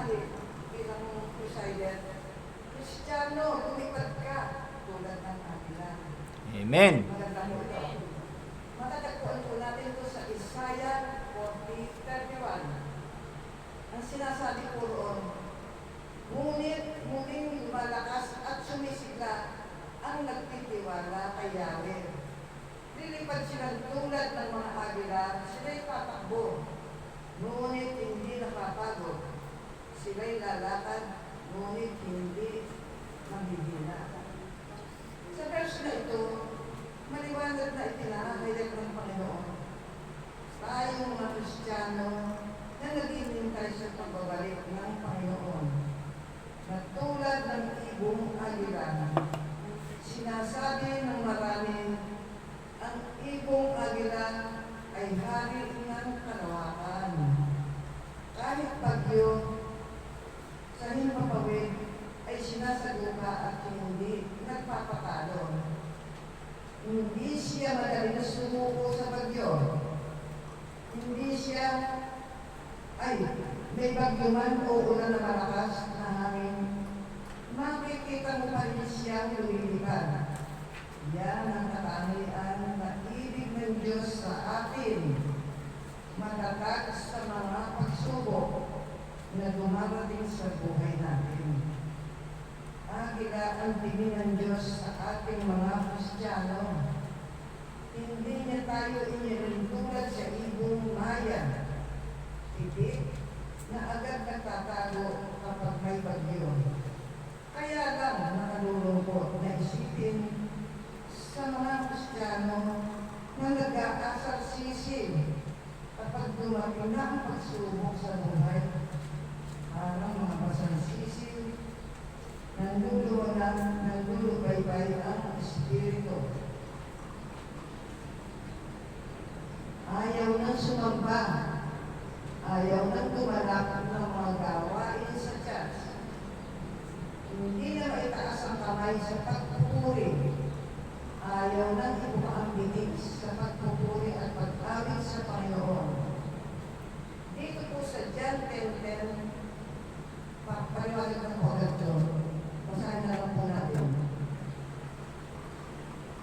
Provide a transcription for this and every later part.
mali bilang presider. Kristiyano, lumipad ka tulad ng Agila. Amen. Maganda po ito. Matatagpuan po natin ito sa Isaiah 40:31. Ang sinasabi po roon, ngunit muling lumalakas at sumisigla ang nagtitiwala kay Yahweh. Lilipad silang tulad ng mga agila, sila'y tatakbo, ngunit hindi napapagod. Sila'y lalakad, ngunit hindi mahihina. Sa verse na ito, maliwanag na itinahayag ng Panginoon. Tayong mga Kristiyano na naghihintay sa pagbabalik ng Panginoon, na tulad ng ibong agila. Sinasabi ng marami, ang ibong agila ay hari ng kalawakan. Kahit bagyo, sa himpapawid ay sinasagupa at hindi nagpapatalon. Hindi siya madali na sumuko sa bagyo. Hindi siya may bagyo man o ulan na malakas na hangin. Makikita mo pa rin siyang lumilipad. Yan ang katangian na ibig ng Diyos sa atin. Matatag sa mga pagsubok na dumarating sa buhay natin. Agila ang tingin ng Diyos sa ating mga Kristiyano. Hindi niya tayo inilintulad sa ibong maya. Titik na agad nagtatago kapag may bagyo. Kaya lang nakalulungkot na isipin sa mga Kristiyano na nag-aasarsisi kapag dumating na ang pagsubok sa buhay. Parang mga pasansisi, nandulubaybay ang Espiritu. Ayaw nang sumamba, ayaw nang tumalak ng mga gawain sa church. Hindi na maitaas ang kamay sa pagpupuri. Ayaw nang ibuka ang bibig sa pagpupuri at pag-awit sa Panginoon. Dito po sa John 10:10, paliwanag ng oras doon. Basahin na lang po natin.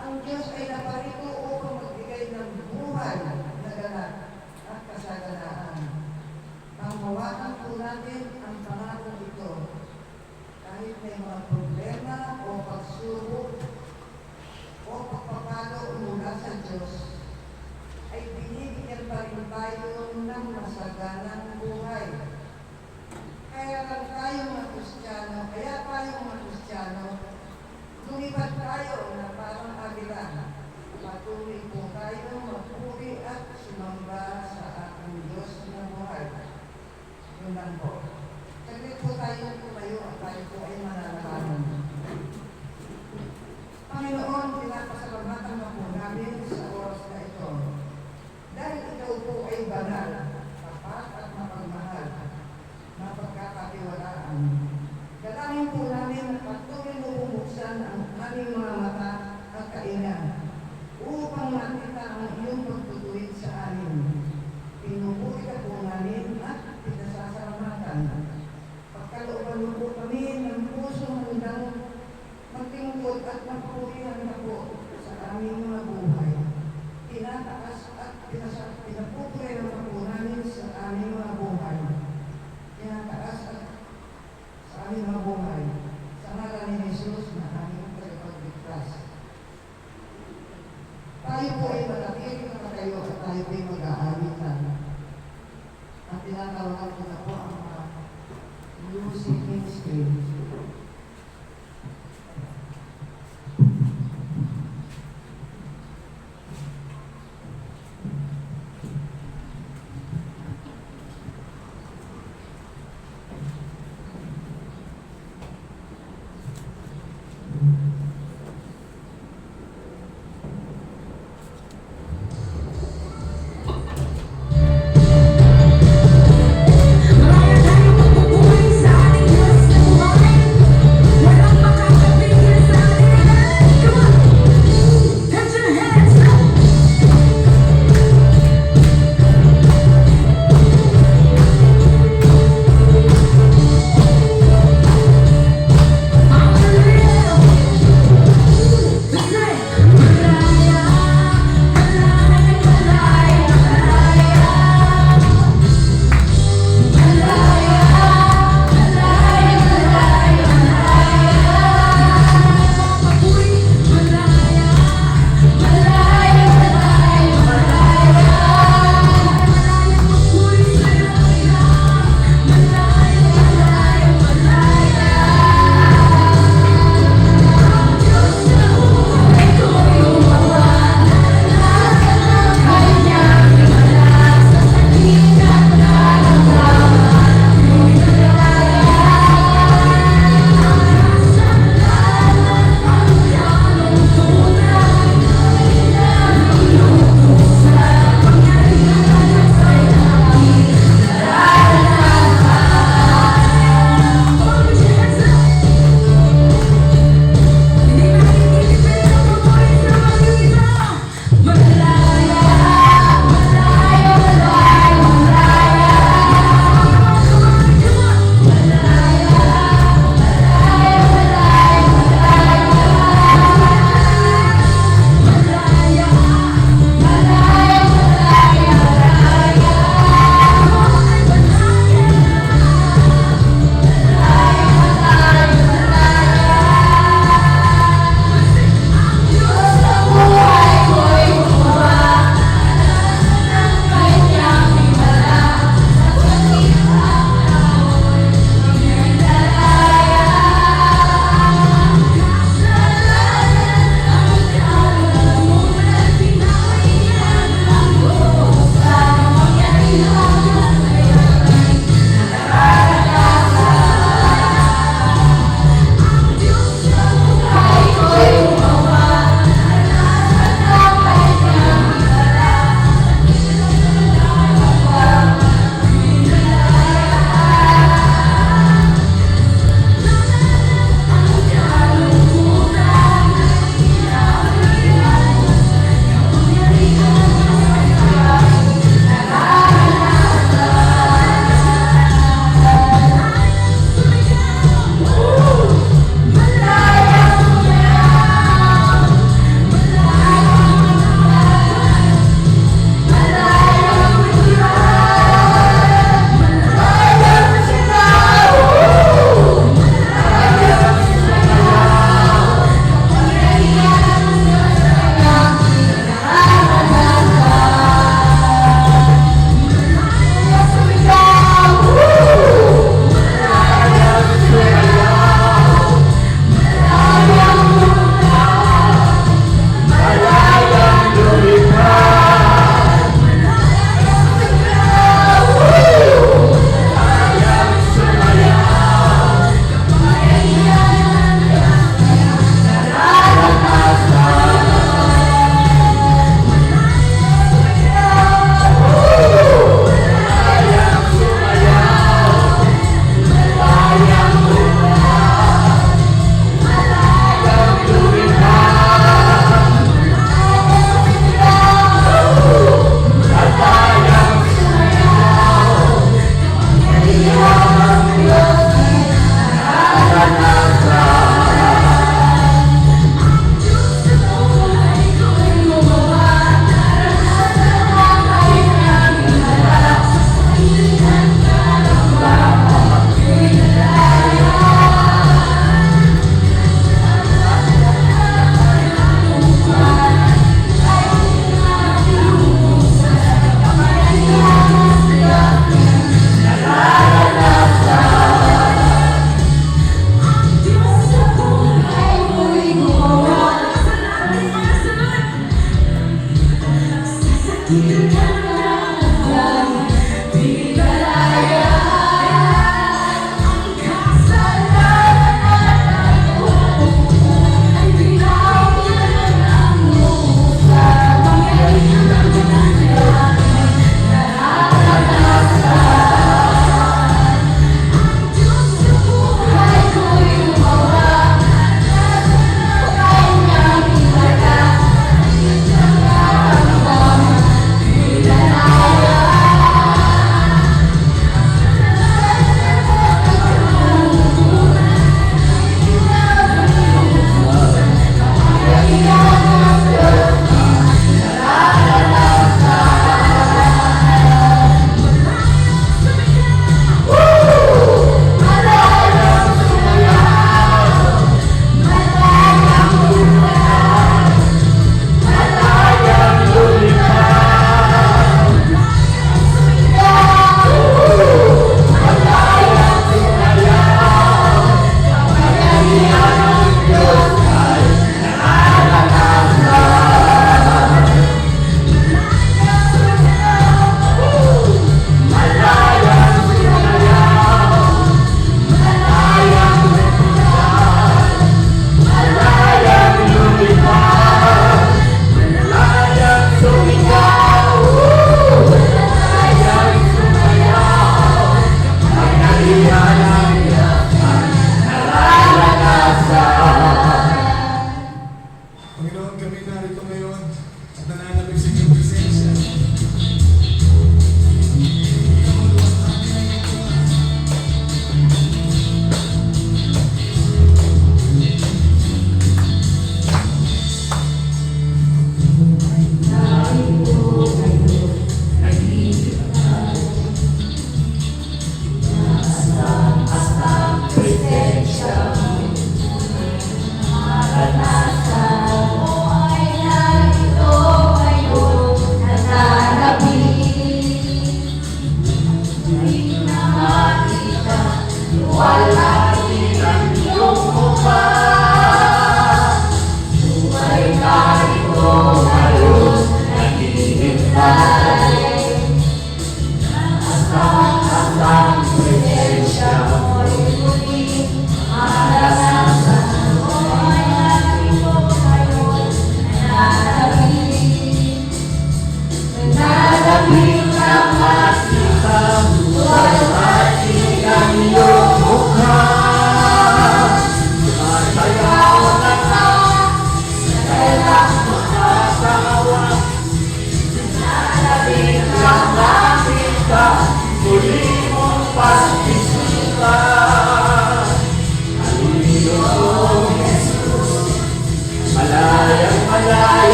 Ang Diyos ay naparito upang magbigay ng buhay na ganap at kasaganaan. Panghawakan po natin ang pangakong ito. Kahit may mga problema o pagsubok o pagpapalo mula sa Diyos, ay binibigyan pa rin tayo ng masaganang buhay. Kaya tayong mga Kristiyano, lumipad tayo na parang agila. Patuloy po tayo magpuri at sumamba sa ating Diyos na buhay. Yun lang po. Saglit po tayo tumayo at tayo po ay mananalangin. Panginoon, pinapasalamatan na po namin sa oras na ito. Dahil ikaw po ay banal, tapat at mapagmahal, mapagkakatiwalaan. Dalangin po namin na patuloy mo bubuksan ang aming mga mata at kaingan upang makita ang iyong pagtutuwid sa amin. Pinupuri ka po namin at pinasasalamatan. Pagkalooban mo po kami ng pusong handang magtingkod at magpurihan na po sa aming mga buhay. Tinataas at pinapupurihan na po namin sa aming mga buhay. Tinataas at sa aming mga buhay. Sa ngalan ni Jesus na aming tagapagligtas. Tayo po ay manatili na tayo at tayo po ay mag-aalitan. At tinatawagan ko na po ang mga music instruments.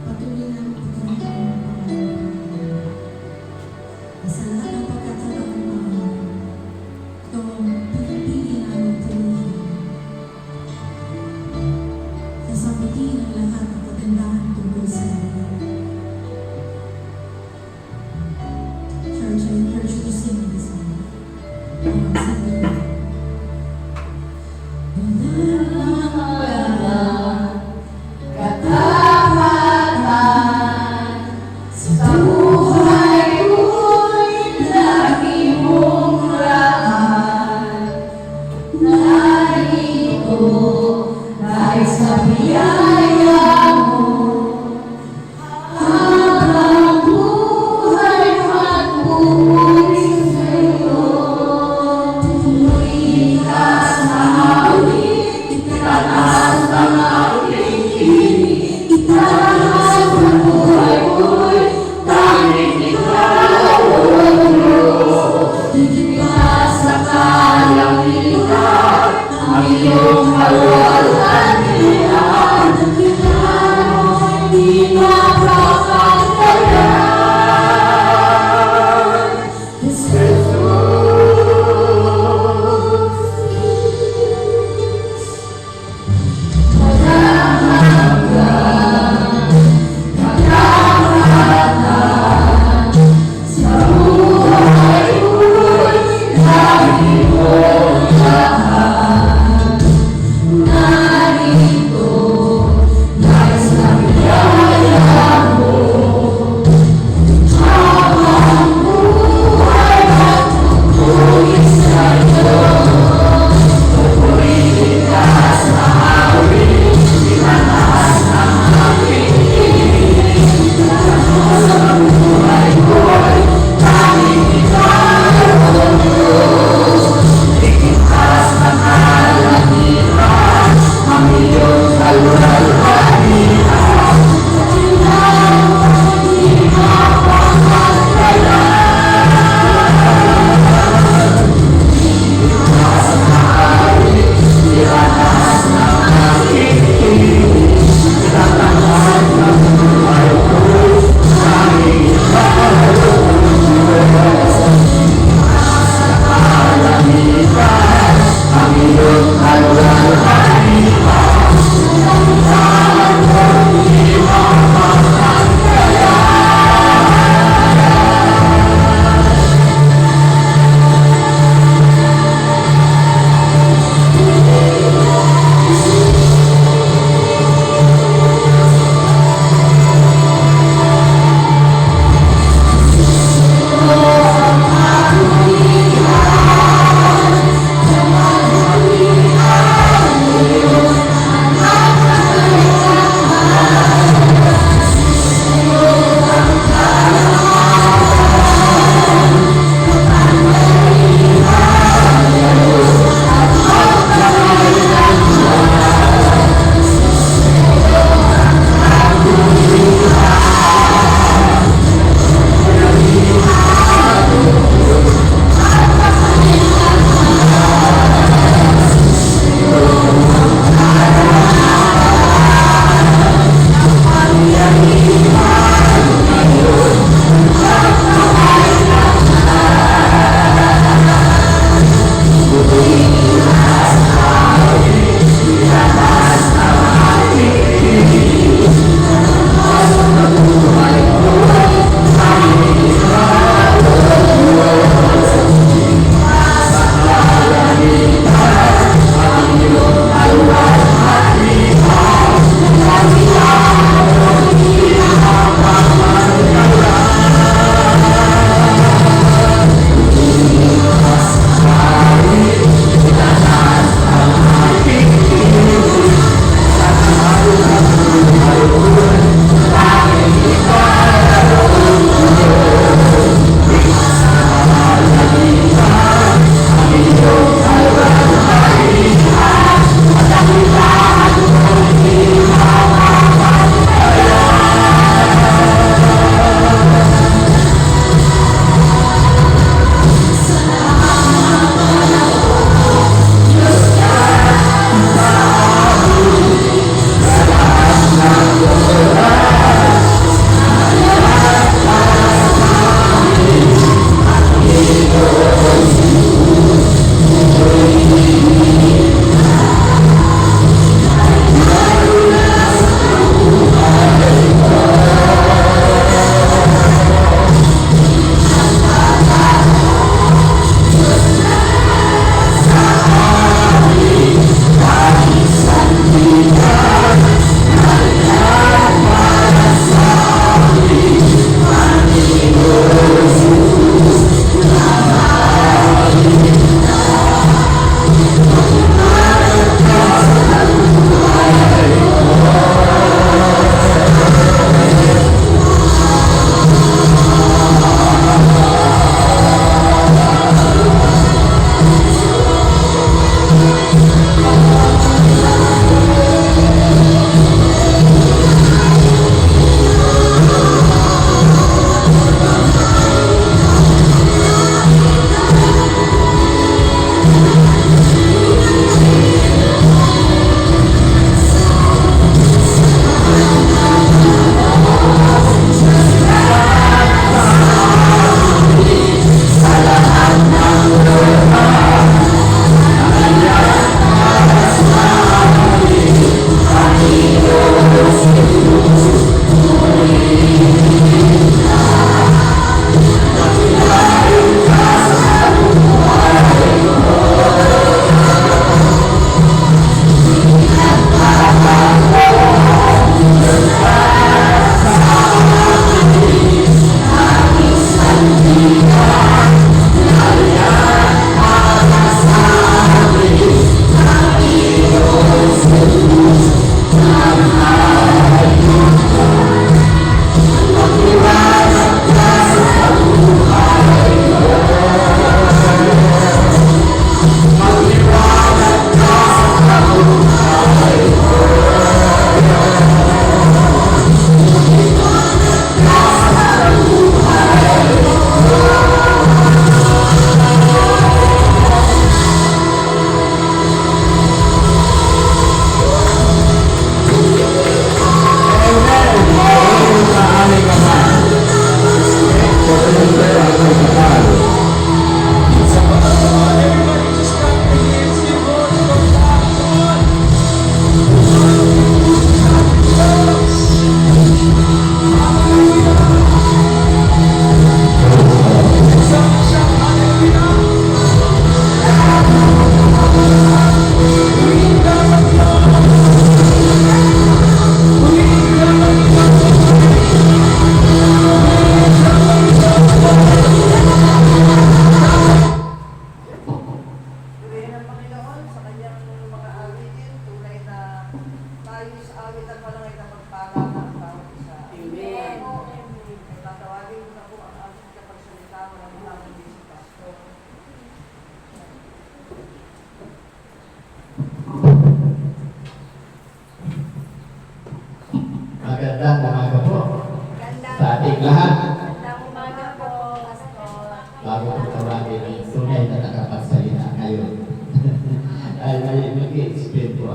Patuloy namin pagkakamit sa lahat ng pagkakataon mo. Itong pinipili namin tuloy. Sasagutin ang lahat ng kagandahan tungkol sa iyo. Church, I encourage you to sing this song.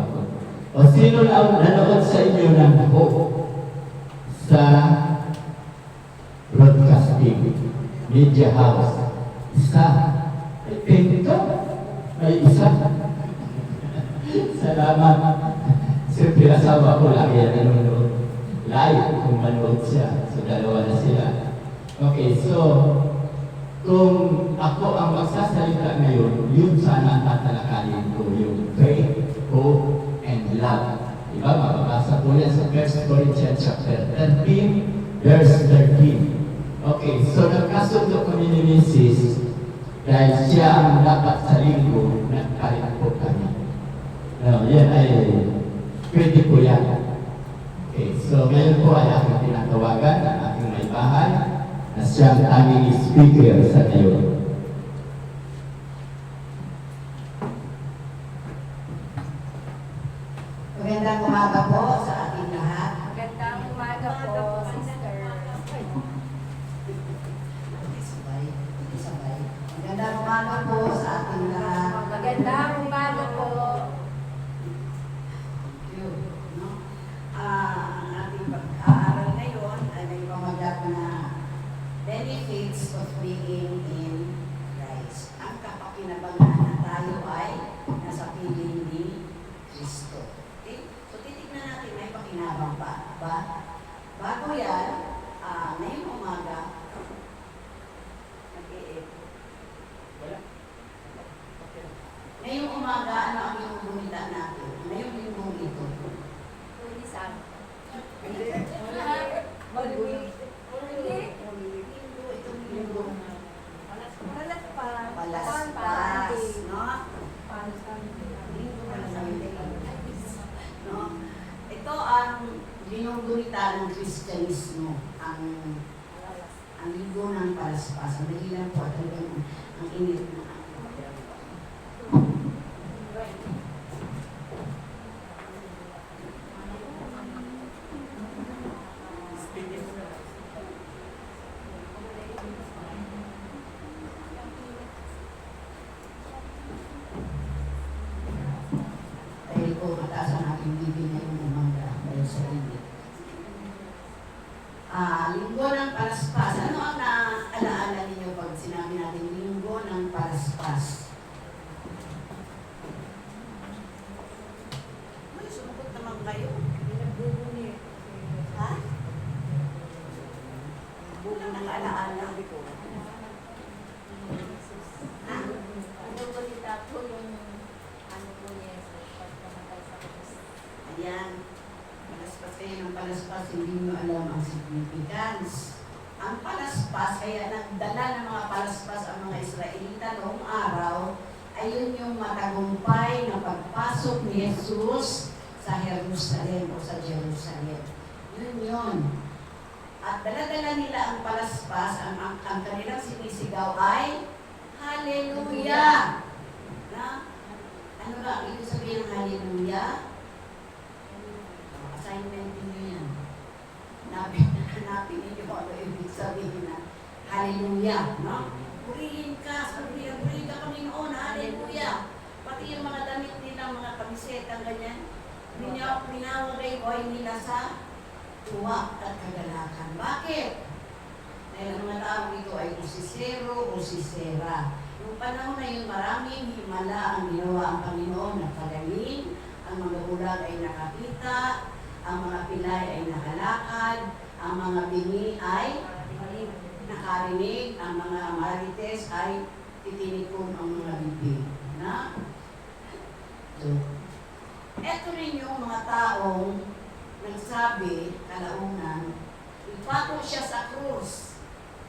ako. O sino na nanood sa inyo ng Hope sa broadcasting, media house? Isa. Ay, pinto. May isa. Salamat. Siyempre, asawa ko lagi yan nanonood. Live kung manood siya. So, dalawa na sila. Okay, so, kung ako ang magsasalita ngayon, yun sana ang tatalakayin ko, yung faith, hope, and love. Diba? Mababasa po yan sa 1 Corinthians chapter 13, verse 13. Okay, so nagkasundo kami ni Mrs. dahil siya ang dapat sa linggo, nagkarin po kami. No, yan ay pwede po yan. Okay, so ngayon po ay aking tinatawagan ang aking may bahay na siyang aming speaker sa ngayon. Magandang umaga po sa ating lahat. Magandang umaga po, sister. Sabay. Magandang umaga po sa ating lahat. Magandang umaga po. Thank you. No? Ang ating pag-aaral ngayon ay may pamagat na benefits of being in Christ. Ang kapakinabangan na tayo ay nasa piling ni Kristo. Okay? So titignan natin may pakinabang pa. Bago yan, ngayong umaga, ngayong umaga, ano ang iyong gumita natin? Ngayong linggong ito. Huli sa amin. Hindi. Linggo, itong linggo. Malas pa. Palaspas, no? Palas. Linggo pala sa no? Ito ang ginugulita ng Kristyanismo, ang linggo ng palaspas. Ang dahilan po at ang init na dahil po mataas ang ating bibig ngayong umaga dahil sa init. Linggo ng palaspas. Ano ang naalaala ninyo pag sinabi natin linggo ng palaspas? Ay, sumagot naman kayo. Ha? Bulang ng alaala. Ha? Ano po dito po yung ano po niya sa pagkamatay sa krus. Ayan. Palaspas kayo ng palaspas, hindi nyo alam ang significance. Ang palaspas, kaya nagdala ng mga palaspas ang mga Israelita noong araw, ayun yung matagumpay na pagpasok ni Jesus sa Jerusalem o sa Jerusalem. Yun. At dala-dala nila ang palaspas, ang kanilang sinisigaw ay Hallelujah! Na? Ano ba ang ibig sabihin ng Hallelujah? Assignment ninyo yan. Hanapin ninyo kung ano ibig sabihin na Hallelujah, no? Purihin ka, purihin ka Panginoon, Hallelujah! Pati yung mga damit nila, mga kamiseta, ganyan, minawagay ko ay nila sa tuwa at kagalakan. Bakit? Dahil ang mga tao dito ay usisero, usisera. Noong panahon na yun, maraming himala ang ginawa ang Panginoon na pagaling, ang mga bulag ay nakakita, ang mga pilay ay nakalakad, ang mga bingi ay nakarinig, ang mga marites ay titinikon ang mga bibig. Na? So, eto rin yung mga taong nagsabi, kalaunan, ipako siya sa krus.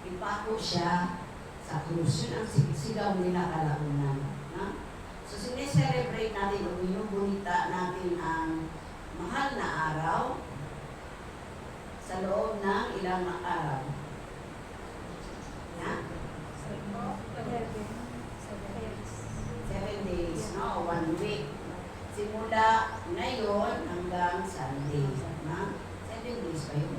Ipako siya sa krus. Yun ang sigaw nila kalaunan. Na? So, sineselebrate natin o binubunita natin ang mahal na araw sa loob ng ilang araw. Na? 7 days, no? 1 week. Simula ngayon hanggang Sunday. Na? 7 days pa yun.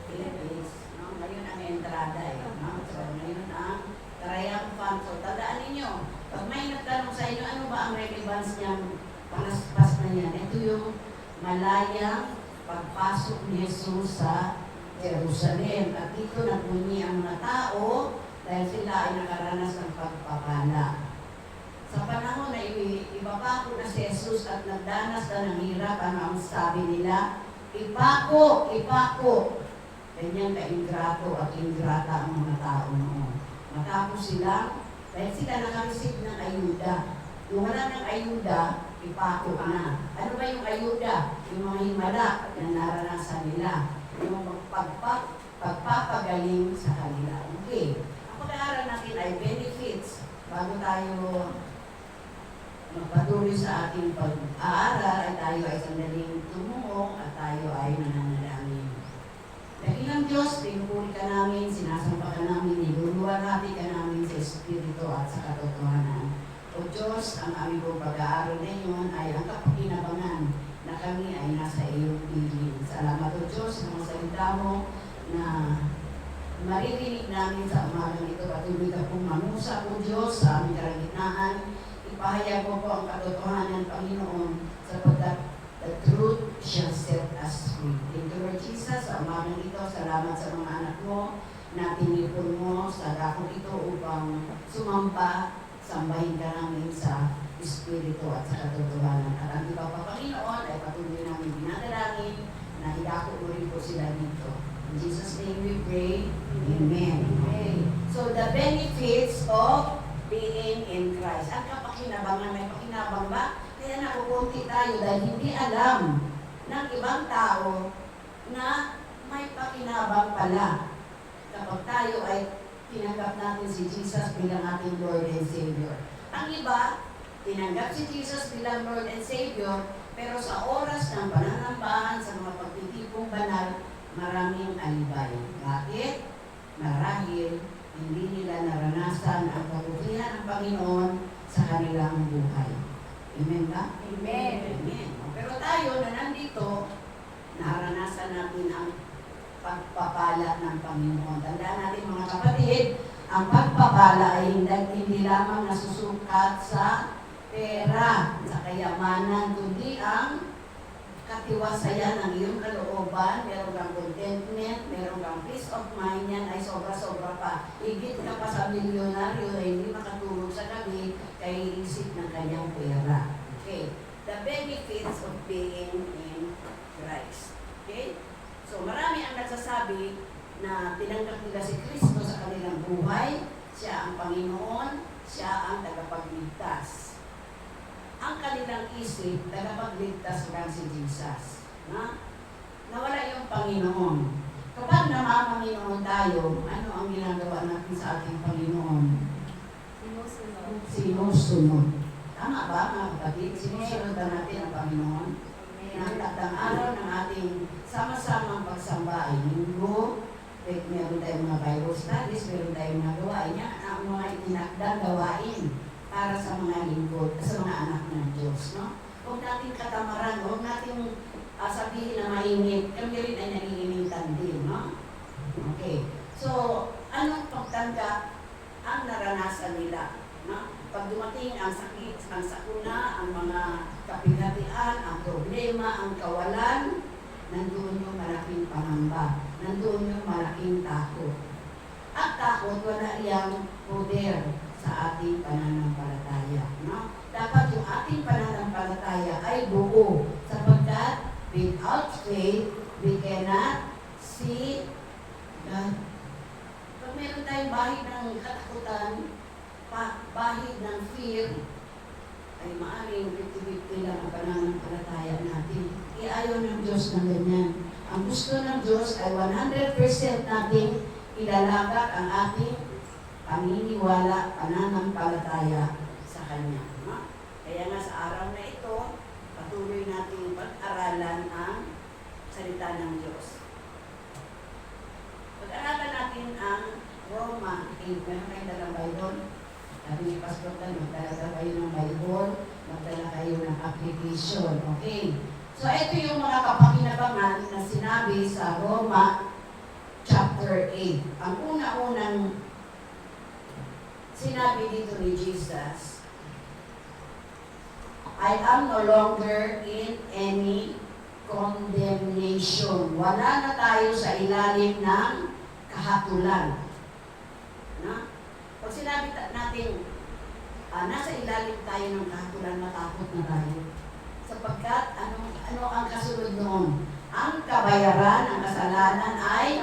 8 days. No? Ngayon ang entrada eh. No? So, ngayon ang triumphant. So, tandaan ninyo, pag may nagtanong sa inyo, ano ba ang relevance niyang palaspas malayang pagpasok ni Jesus sa Jerusalem. At dito nagbunyi ang mga tao dahil sila ay nakaranas ng pagpapala. Sa panahon na ibabako na si Jesus at nagdanas na ng hirap, ang sabi nila, ipako, ipako. Ganyan ka-ingrato at ingrata ang mga tao noon. Matapos sila, dahil sila nakareceive ng ayuda. Yung wala ng ayuda, ipako na. Ano ba yung ayuda? Yung mga himala na naranasan nila. Yung pagpapagaling sa kanila. Okay. Ang pag-aaral natin ay benefits. Bago tayo magpatuloy sa ating pag-aaral, ay tayo ay sandaling tumungong at tayo ay nananalangin. Dakilang Diyos, pinupuri ka namin, sinasamba ka namin, niluluwalhati ka namin sa Espiritu at sa katotohanan. O Diyos, ang aming pag-aaral ngayon ay ang kapakinabangan na kami ay nasa iyong piling. Salamat o Diyos sa mga salita mo na maririnig namin sa umagang ito. Patuloy ka pong mangusap o Diyos sa aming kalagitnaan. Ipahayag mo po ang katotohanan, Panginoon, sapagkat the truth shall set us free. Thank you, Lord Jesus, sa umagang ito. Salamat sa mga anak mo na tinipon mo sa dako ito upang sumamba, sambahin ka namin sa Espiritu at sa katotohanan. At ang iba pa, Panginoon, ay patuloy namin dinadalangin na idako mo rin po sila dito. In Jesus' name we pray. Amen. Okay. So the benefits of being in Christ. Ang kapakinabangan, may pakinabang ba? Kaya nakukunti tayo dahil hindi alam ng ibang tao na may pakinabang pala. Kapag tayo ay tinanggap natin si Jesus bilang ating Lord and Savior. Ang iba, tinanggap si Jesus bilang Lord and Savior, pero sa oras ng pananambahan sa mga pagtitipong banal, maraming alibay. Bakit? Marahil hindi nila naranasan ang kabutihan ng Panginoon sa kanilang buhay. Amen ba? Amen. Amen. Pero tayo na nandito, naranasan natin ang pagpapala ng Panginoon. Tandaan natin mga kapatid, ang pagpapala ay hindi lamang nasusukat sa pera, sa kayamanan, kundi ang katiwasayan ng iyong kalooban, meron kang contentment, meron kang peace of mind, yan ay sobra-sobra pa. Higit ka pa sa milyonaryo na hindi makatulog sa gabi, kaya isip ng kanyang pera. Okay. The benefits of being in Christ. Okay? So marami ang nagsasabi na tinanggap nila si Kristo sa kanilang buhay, siya ang Panginoon, siya ang tagapagligtas. Ang kanilang isip, tagapagligtas lang si Jesus. Nawala yung Panginoon. Kapag namamanginoon tayo, ano ang ginagawa natin sa ating Panginoon? Sinusunod. Sinusunod. Tama ba mga kapatid? Sinusunod ba natin ang Panginoon? Ang tatang araw ng ating sama-samang pagsamba ay linggo, meron tayong mga Bible studies, meron tayong mga gawain niya, ang mga itinakdang gawain para sa mga lingkod, sa mga anak ng Diyos. No? Huwag natin katamaran, huwag natin sabihin na mainit, kami rin ay nanginginitan din. No? Okay. So, anong pagtanggap ang naranasan nila? No? Pag dumating ang sakit, ang sakuna, ang mga kapighatian, ang problema, ang kawalan, nandoon yung malaking pangamba, nandoon yung malaking takot. At takot, wala iyang poder sa ating pananampalataya. No? Dapat yung ating pananampalataya ay buo, sapagkat without faith, we cannot see God. Pag meron tayong bahid ng katakutan, bahid ng fear, ay maaaring 50-50 lang ang pananampalataya natin. Iayaw ng Diyos ng ganyan. Ang gusto ng Diyos ay 100% nating ilalagak ang ating paniniwala, pananampalataya sa Kanya. No? Kaya nga sa araw na ito, patuloy nating pag-aralan ang salita ng Diyos. Pag-aralan natin ang Roma. Meron kayo dalang Bible? Sabi ni Pastor Tan, magdala kayo ng Bible, magdala kayo ng application. Okay. So, ito yung mga kapakinabangan na sinabi sa Roma chapter 8. Ang una-unang sinabi dito ni Jesus, I am no longer in any condemnation. Wala na tayo sa ilalim ng kahatulan. Na? Pag sinabi natin, nasa ilalim tayo ng kahatulan, matakot na tayo. Sapagkat, ano ang kasunod noon? Ang kabayaran ng kasalanan ay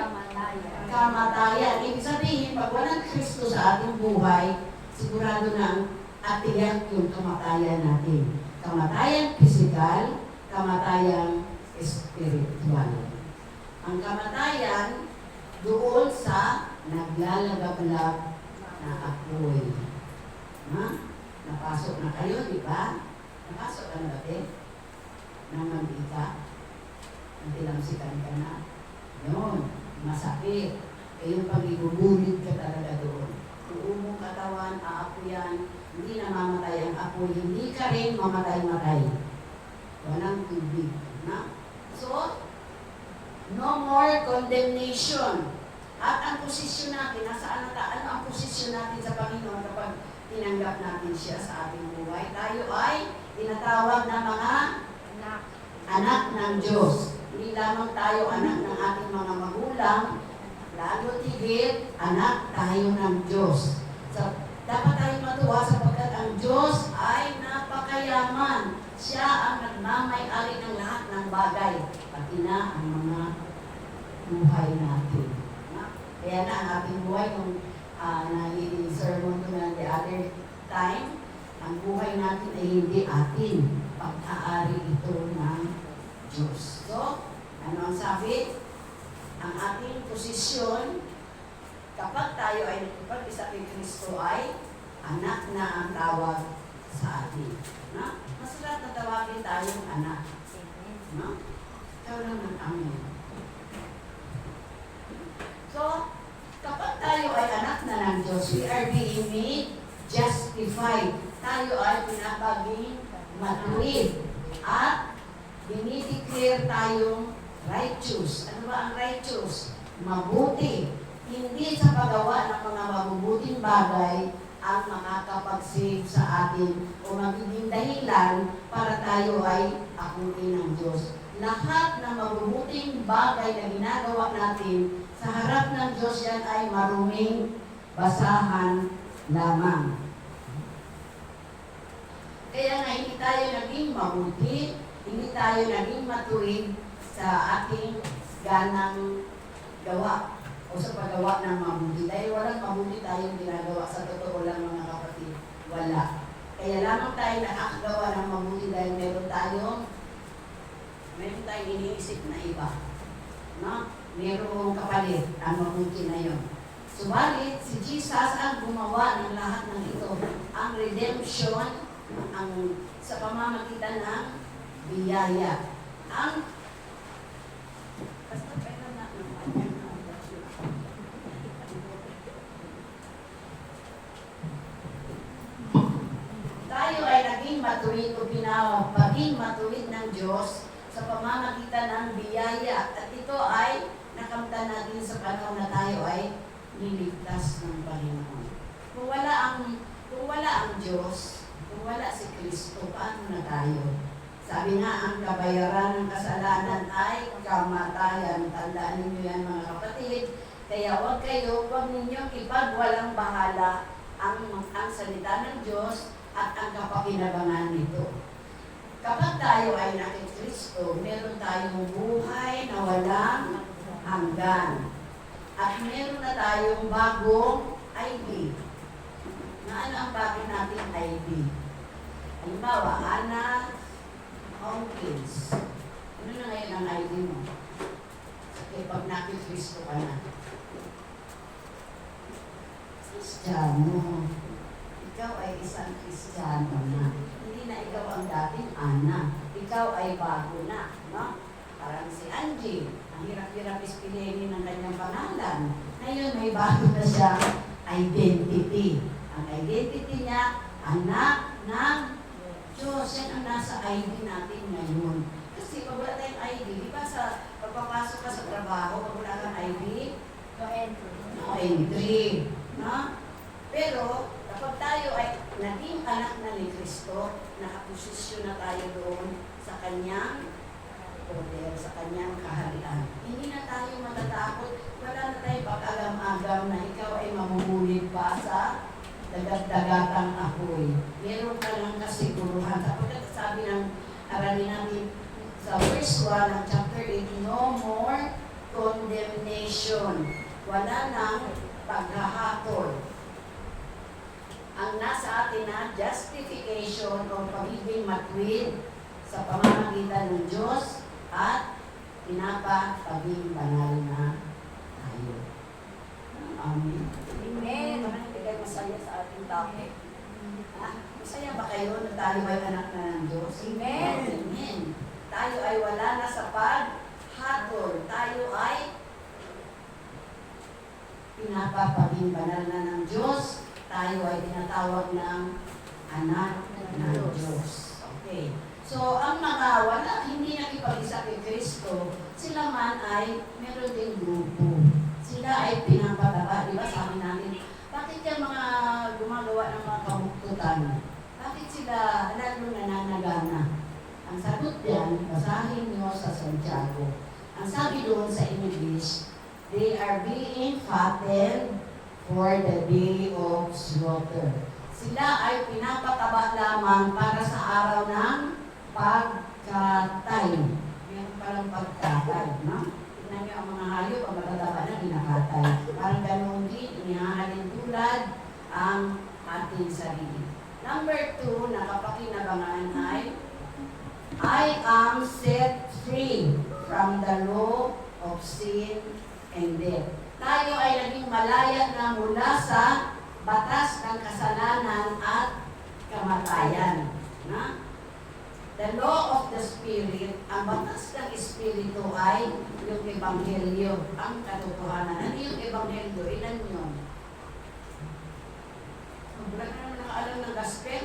kamatayan. Ibig sabihin, pag walang Kristo sa ating buhay, sigurado na at tiyak yung kamatayan natin. Kamatayan physical, kamatayan spiritual. Ang kamatayan doon sa naglalagablab na apoy. Napasok na kayo, di ba? Napasok ka na dati? Nang mantika? Natilamsikan ka na? Yun, masakit. Kayong pag-ibubunid ka talaga doon. Kung mong katawan, aapoyan, hindi namamatay ang apoy, hindi ka rin mamatay-matay. Walang tubig. Na? So, no more condemnation. At ang posisyon natin, nasaan ano ang posisyon natin sa Panginoon kapag tinanggap natin siya sa ating buhay? Tayo ay tinatawag na mga anak ng Diyos. Hindi lamang tayo anak ng ating mga magulang, lalo tigit, anak tayo ng Diyos. So, dapat tayo matuwa sapagkat ang Diyos ay napakayaman. Siya ang nagmamay-ari ng lahat ng bagay, pati na ang mga buhay natin. Kaya na ang ating buhay, kung sermon ko na the other time, ang buhay natin ay hindi atin. Pag-aari ito ng Diyos. So, ano ang sabi? Ang ating posisyon, kapag tayo ay nakipag-isa kay Kristo ay anak na ang tawag sa atin. Na? Masarap na tawagin tayong anak. No? Ikaw lang ang amin. So, kapag tayo ay anak na ng Diyos, we are being made justified. Tayo ay pinapaging matuwid. At dinideclare tayong righteous. Ano ba ang righteous? Mabuti. Hindi sa paggawa ng mga mabubuting bagay ang makakapag-save sa atin o magiging dahilan para tayo ay akutin ng Diyos. Lahat ng mabubuting bagay na ginagawa natin sa harap ng Diyos, yan ay maruming basahan lamang. Kaya nga hindi tayo naging mabuti, hindi tayo naging matuwid sa ating ganang gawa o sa paggawa ng mabuti. Dahil walang mabuti tayong ginagawa, sa totoo lang mga kapatid. Wala. Kaya lamang tayo nakakagawa ng mabuti dahil meron tayong iniisip na iba. No? Merong kapalit ang mabuti na yun. Subalit, si Jesus ang gumawa ng lahat ng ito. Ang redemption, ang sa pamamagitan ng biyaya. Ang basta pwede na tayo ay naging matuwid o pinapaging matuwid ng Diyos sa pamamagitan ng biyaya. At ito ay nakamtan natin sa panahon na tayo ay niligtas ng Panginoon. Kung wala ang Diyos, kung wala si Kristo, paano na tayo? Sabi nga, ang kabayaran ng kasalanan ay kamatayan. Tandaan ninyo yan mga kapatid. Kaya huwag ninyong ipagwalang bahala ang salita ng Diyos at ang kapakinabangan nito. Kapag tayo ay nakikristo, meron tayong buhay na walang hanggan. At meron na tayong bagong ID. Na ano ang bago nating ID? Halimbawa, Ana Hawkins. Ano na ngayon ang ID mo? Okay, pag nakikristo ka na. Kristiyano. Ikaw ay isang Kristiyano na. Hindi na ikaw ang dating Ana. Ikaw ay bago na. No? Parang si Angie. Ang hirap-hirap ispilihin ng kanyang pangalan. Ngayon may bago na siyang identity. Ang identity niya, anak ng Diyos. Yan ang nasa ID natin ngayon. Kasi pag wala tayong ID, di ba sa pagpapasok ka sa trabaho, pag wala kang ID, no entry. No? Pero, kapag tayo ay naging anak na ni Kristo, nakaposisyon na tayo doon sa kanyang poder, sa kanyang kaharian. Hindi na tayo matatakot, wala na tayong pag-agam-agam na ikaw ay mamumulid pa sa dagat-dagatang apoy. Meron ka lang kasiguruhan. Sapagkat sabi ng aralin natin sa verse 1 ng chapter 8, no more condemnation. Wala nang paghahatol. Ang nasa atin na justification o pagiging matuwid sa pamamagitan ng Diyos at pinapaging banal na tayo. Amen. Amen. Marami kayo masaya sa ating topic. Ha? Masaya ba kayo na tayo ay anak na ng Diyos? Amen. Amen. Tayo ay wala na sa paghatol. Tayo ay pinapapaging banal na ng Diyos. Tayo ay tinatawag ng anak ng Diyos. Okay. So, ang mga wala, hindi nakipag-isa kay Kristo, sila man ay meron ding grupo. Sila ay pinapataba. Di ba sabi natin, bakit yung mga gumagawa ng mga kabuktutan? Bakit sila lalo nananagana? Ang sagot yan, basahin nyo sa Santiago. Ang sabi doon sa English, they are being fattened for the day of slaughter. Sila ay pinapataba lamang para sa araw ng pagkatay. Meron palang pagkatay, no? Tignan niyo ang mga hayop, ang matataba na kinakatay. Parang ganun din, inihahalin tulad ang ating sarili. Number 2, nakapakinabangan ay, I am set free from the law of sin and death. Tayo ay naging malaya na mula sa batas ng kasalanan at kamatayan. Na? The law of the Spirit, ang batas ng Espiritu ay yung Ebanghelyo, ang katotohanan. Ano yung Ebanghelyo? Ilan yun? Wala ka naman nakaalam ng gospel?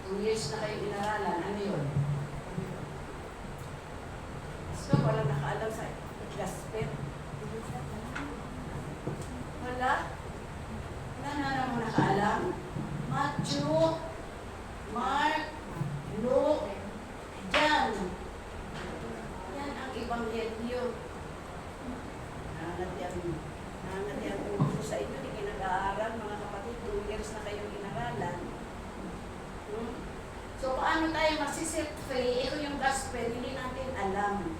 2 years na kayo inaralan. Ano yun? So, walang nakaalam sa gospel. Wala? Wala na naman nakaalam? Matthew, Mark, Luke, John. Yan ang Ebanghelyo. Nangangatiyang ulo sa inyo, di kayo nag-aaral, mga kapatid, 2 years na kayong inaralan. So, paano tayo masiset free? Ito yung gospel, hindi natin alam.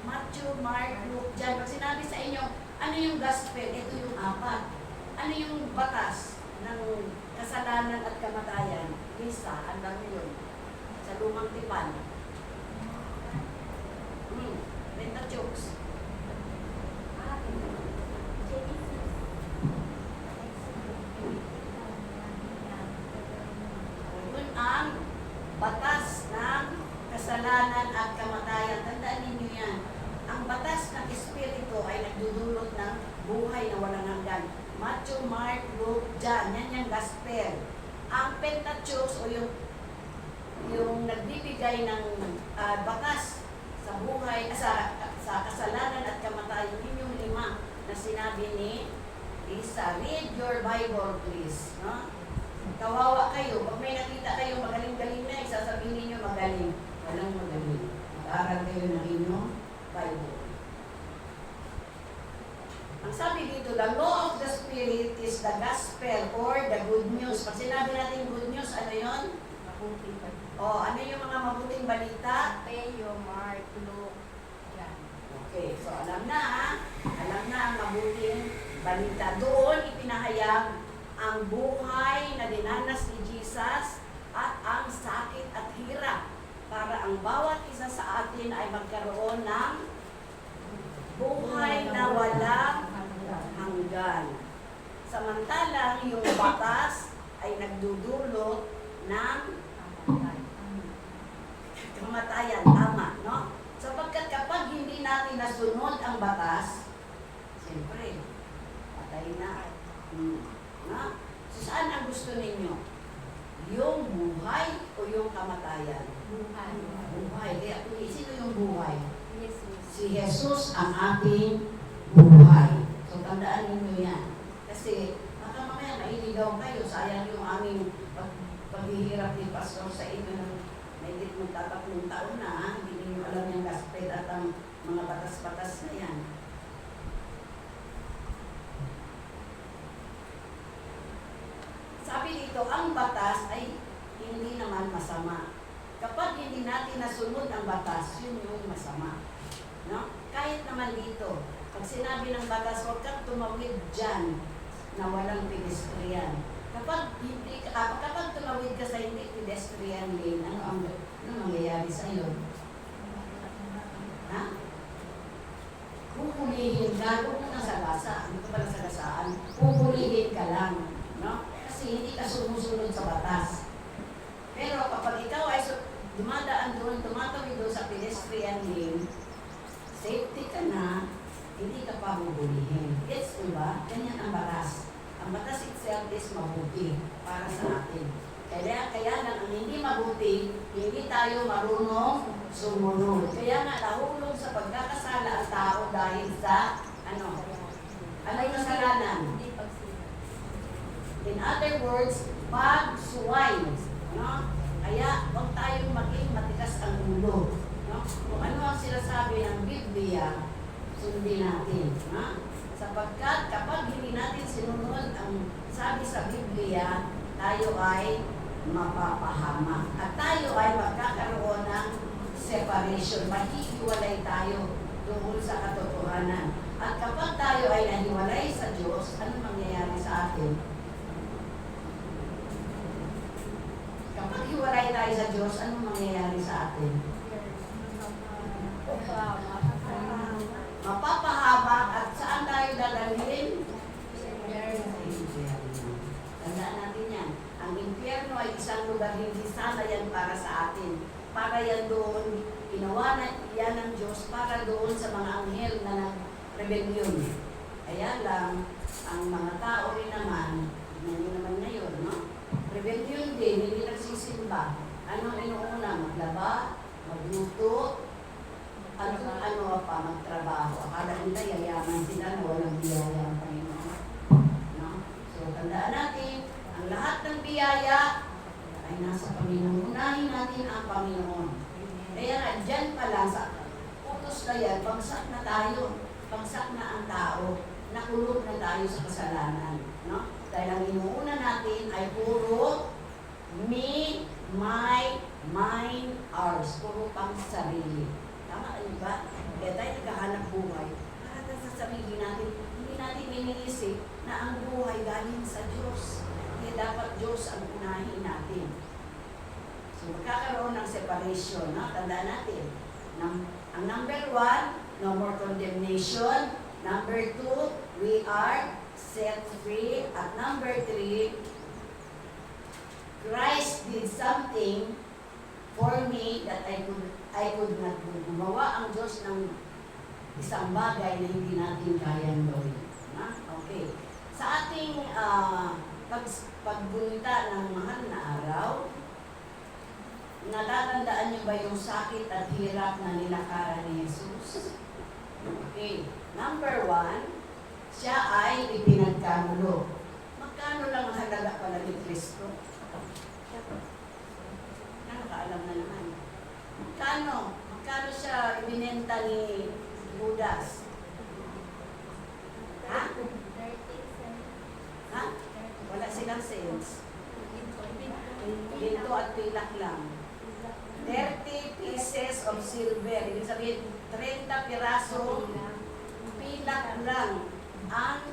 Matthew, Mark, Luke, John. Pag sinabi sa inyo, ano yung gospel? Ito yung 4. Ano yung batas ng kasalanan at kamatayan? Isa, ang dami yun. Sa lumang tipan. Pentateuch. Yun ang batas ng kasalanan at kamatayan. Tandaan ninyo yan. Ang batas ng Espiritu ay nagdudulot ng buhay na walang hanggan. Matthew, Mark, Luke, John, yan yung gospel. Ang Pentateuch o yung nagbibigay ng batas sa buhay, sa kasalanan at kamatayan, yun yung 5 na sinabi ni Lisa. Read your Bible, please. No? Kawawa kayo. Pag may nakita kayo magaling-galing na, isasabihin ninyo magaling. Walang magaling. Mag-aaral kayo ng inyong Bible. Ang sabi dito, the law of the Spirit is the gospel or the good news. Pag sinabi natin good news, ano yun? Mabuting ba? Ano yung mga mabuting balita? Matthew, Mark, Luke, John. Okay, so alam na ang mabuting balita. Doon ipinahayag ang buhay na dinanas ni Jesus at ang sakit at hirap para ang bawat isa sa atin ay magkaroon ng buhay na walang hanggan. Samantalang yung batas ay nagdudulot ng kamatayan. Tama, no? Sapagkat kapag hindi natin nasunod ang batas, siyempre, patay na. No? So, saan ang gusto ninyo? Yung buhay o yung kamatayan? Buhay. Buhay. Kaya, sino yung buhay? Jesus. Si Jesus ang ating buhay. So, tandaan ninyo yan. Kasi, baka mamaya mailigaw kayo. Sayang yung aming paghihirap ni Pastor sa inyo ng May higit magtatatlong taon na, hindi niyo alam yung gospel at ang mga batas-batas na yan. Sabi dito, ang batas ay hindi naman masama. Kapag hindi natin nasunod ang batas, yun yung masama. No? Kahit naman dito, pag sinabi ng batas, huwag kang tumawid dyan na walang pedestrian. Kapag tumawid ka sa hindi pedestrian lane, ano mangyayari sa iyo? Ha? Pupulihin ka, huwag mo nang sagasa. Hindi ka pala sagasaan. Pupulihin ka lang. No? Kasi hindi ka sumusunod sa batas. Pero kapag ikaw ay dumadaan doon, tumatawid doon sa pedestrian lane, safety ka na, hindi ka pa huhulihin. Gets mo ba? Ganyan ang batas. Ang batas itself is mabuti para sa atin. Kaya lang, ang hindi mabuti, hindi tayo marunong sumunod. Kaya nga, nahulog sa pagkakasala ang tao dahil sa, ano kasalanan? Hindi pagsunod. In other words, pagsuway. No? Kaya, huwag tayong maging matigas ang ulo. No? Kung ano ang sinasabi ng Biblia, sundin natin. No? Sapagkat kapag hindi natin sinunod ang sabi sa Biblia, tayo ay mapapahamak. At tayo ay magkakaroon ng separation. Mahihiwalay tayo tungkol sa katotohanan. At kapag tayo ay nahiwalay sa Diyos, ano mangyayari sa atin? Kapag hiwalay tayo sa Diyos, ano mangyayari sa atin? Mapapahamak at saan tayo dadalhin? Tandaan natin yan. Ang impyerno ay isang lugar, hindi sana yan para sa atin. Para yan doon, ginawa na yan ng Diyos para doon sa mga anghel na nag-rebellion. Kaya lang, ang mga tao rin naman, naman ngayon, no? Rebellion din, hindi nagsisimba. Ano inuuna? Maglaba, magluto, ano pa, magtrabaho. Akala nila yayaman sila na walang biyaya ang Panginoon. No? So, tandaan natin, ang lahat ng biyaya ay nasa Panginoon. Unahin natin ang Panginoon. Kaya nga, dyan pa lang sa utos na yan, pagsak na tayo. Pagsak na ang tao. Nakulog na tayo sa kasalanan. No? Dahil ang inuuna natin ay puro me, my, mine, ours. Puro pang sarili. Tama ano ba? Kaya tayo naghahanap buhay. Para sasabihin natin, hindi natin iniisip na ang buhay galing sa Diyos. Kaya dapat Diyos ang unahin natin. So, magkakaroon ng separation. No? Tandaan natin. Ang number 1, no more condemnation. Number 2, we are set free. At number 3, Christ did something for me that I could not do. Gumawa ang Diyos ng isang bagay na hindi natin kayang gawin. Okay. Sa ating paggunita ng mahal na araw, natatandaan niyo ba yung sakit at hirap na nilakaran ni Jesus? Okay. Number 1, siya ay ipinagkanulo. Magkano lang ang halaga pala ni Kristo? Nakakaalam na naman. Magkano siya ibinenta ni Judas? Ha? 30 cents. Ha? Wala silang cents. Ginto at pilak lang. 30 pieces of silver. Ibig sabihin, 30 piraso pilak lang ang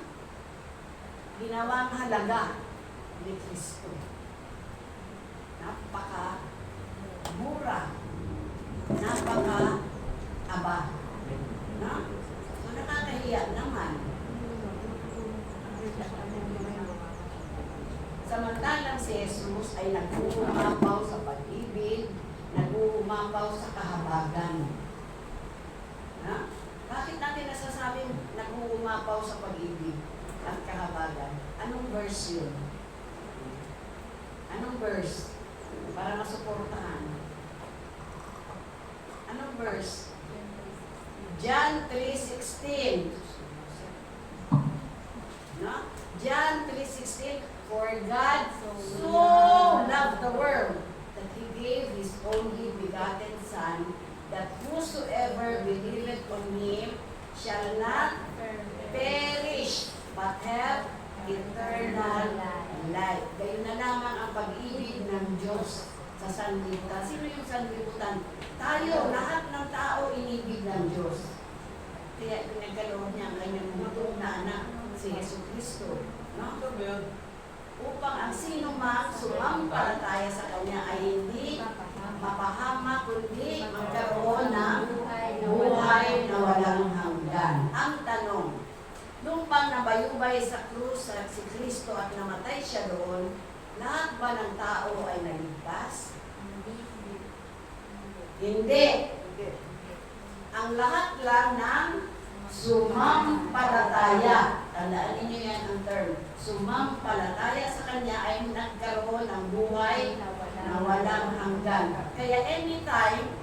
ginawang halaga ni Kristo. Napaka-mura. Napaka-aba. No? So, nakakahiya naman. Samantalang si Jesus ay nag-uumapaw sa pag-ibig, nag-uumapaw sa kahabagan. Ha? Bakit natin nasasabing nag-uumapaw sa pag-ibig at kahabagan? Anong verse yun? Anong verse? Para masuportahan. Anong verse? John 3:16. No? John 3:16. For God so loved the world that He gave gave His only begotten Son, that whosoever believeth on Him shall not perish, but have eternal life. Gayon na lamang ang pag-ibig ng Diyos sa sanlibutan. Sino yung sanlibutan? Tayo, lahat ng tao inibig ng Diyos. Kaya pinagkaloob niya ang kanyang butong na anak, si Yesu Cristo. No? Upang ang sino mang sumampalataya sa Kanya ay hindi mapahama, kundi magkaroon ng buhay na walang hanggan. Ang tanong, nung pang nabayubay sa krus si Kristo at namatay siya doon, lahat ba ng tao ay naligtas? Hindi. Ang lahat lang ng sumampalataya. Tandaan ninyo yan ang term. Sumampalataya sa Kanya ay nagkaroon ng buhay na walang hanggan. Kaya anytime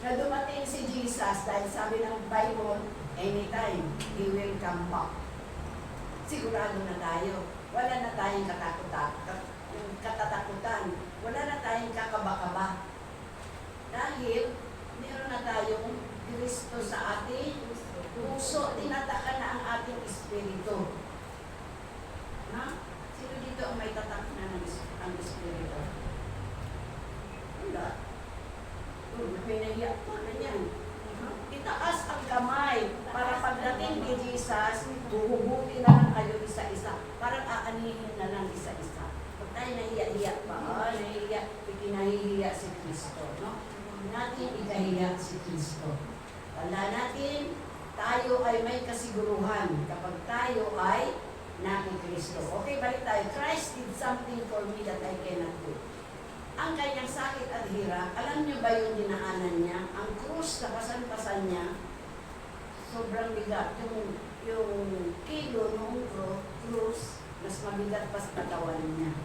na dumating si Jesus, dahil sabi ng Bible, anytime, He will come back. Sigurado na tayo. Wala na tayong katatakutan. Wala na tayong kakaba-kaba. Dahil meron na tayong Kristo sa ating puso. Tinatakan na ang ating espiritu. Ha? Sino dito ang may tatak na ang espiritu? Wala. May nahiyak pa na yan. Itaas ang kamay para pagdating ni Jesus, huhugutin na lang kayo isa-isa. Parang aanihin na lang isa-isa. Pag tayo nahiya-hiya pa, ikinahihiya si Kristo. No? Natin ikahiya si Kristo. Wala natin, tayo ay may kasiguruhan kapag tayo ay nakikristo. Okay, balik tayo. Christ did something for me that I cannot do. Ang kanyang sakit at hirap, alam niyo ba yung dinaanan niya? Ang krus na pasan-pasan niya, sobrang bigat. Yung kilo ng krus, mas mabigat pa sa katawan niya.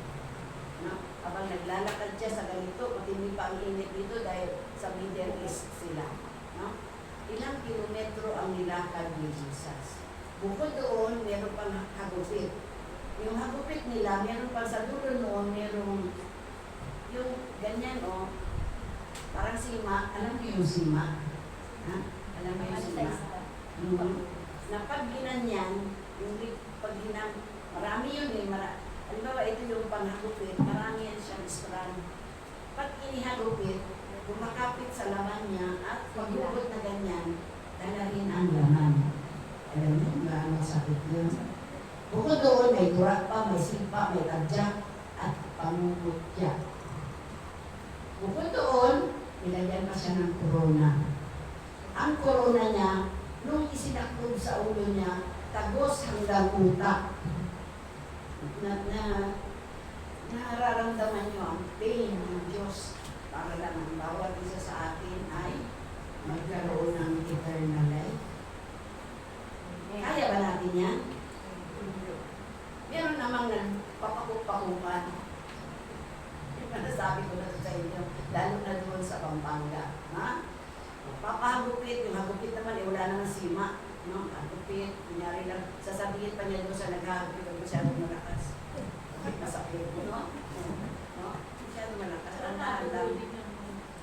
No? Habang naglalakad siya sa ganito, matindi pa ang init dito dahil sa Middle East sila. No? Ilang kilometro ang nilakad ni Jesus. Bukod doon, meron pang hagupit. Yung hagupit nila, meron pang sa dulo noon, merong yung ganyan parang sima. Alam mo yung sima? Ha? Alam mo yung sima? Na pag ginanyan, yung pag marami yun halimbawa ito yung panghagupit, marami yan siyang strand. Pag inihagupit, kumakapit sa laman niya at paghugot na ganyan, dalahin ang laman. Alam niyo kung gaano sakit yun. Bukod doon, may durak pa, may sipa, may tadyak, at pangungutya. Bukod doon, nilagyan pa siya ng corona. Ang corona niya, nung isinaklob sa ulo niya, tagos hanggang utak. Nararamdaman niyo ang pain ng Diyos para lang ang bawat isa sa atin ay magkaroon ng eternal life. Kaya ba natin yan? Meron namang nagpapakuk-pakukan. Sabi ko na sa inyo, lalo na doon sa Pampanga. Ha? Papahagupit, yung hagupit naman, wala naman sima. No? Hagupit, kunyari lang, sasabihin pa niya doon sa naghahagupit, ang masyadong malakas. Masakit mo, no? No? Masyadong malakas.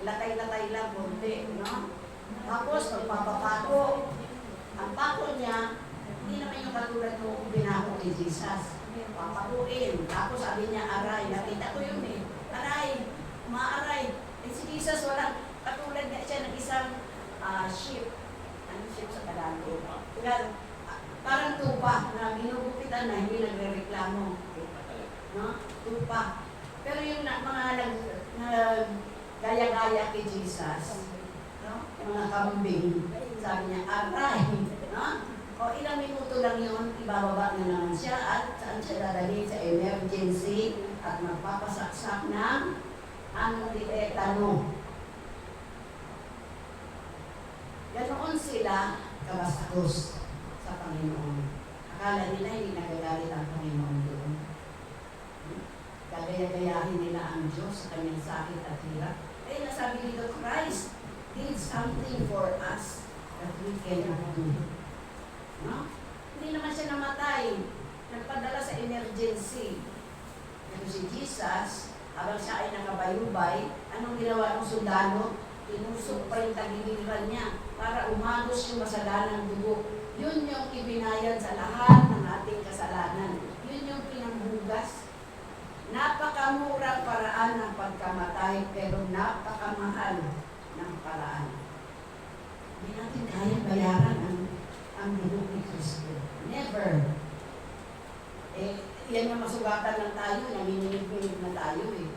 Latay-latay lang, konti, no? Tapos, magpapapako. Ang pako niya, hindi naman yung katulad mo binako kay Jesus. Papakuin. Tapos sabi niya, aray. Nakita ko yun eh. Aray. Umaaray. Eh si Jesus walang katulad nga siya ng isang ship. Anong ship sa Tagalog? Parang tupa na ginugupitan na hindi nagre-reklamo. No? Tupa. Pero yung mga gaya-gaya kay Jesus, no? Mga kambing, sabi niya, aray. No? O ilang minuto lang yun, ibababa na naman siya at saan siya dadalhin sa emergency at magpapasaksak ng anti-etano. Ganoon sila kabastos sa Panginoon. Akala nila hindi nagagalit ang Panginoon doon. Gagaya-gayahin nila ang Diyos sa kanyang sakit at hirap. Eh, nasabi dito, Christ did something for us that we cannot do. No? Hindi naman siya namatay. Nagpadala sa emergency. Pero si Jesus, habang siya ay nakabayubay, anong ginawa ng sundalo? Tinusok pa yung tagiliran niya para umagos yung masaganang dugo. Yun yung ibinayad sa lahat ng ating kasalanan. Yun yung pinanghugas. Napakamurang paraan ng pagkamatay, pero napakamahal ng paraan. Hindi natin kaya bayaran ang dugo ni Kristo. Never. Yan yung masugatan lang tayo, nanginginig-ginig na tayo eh.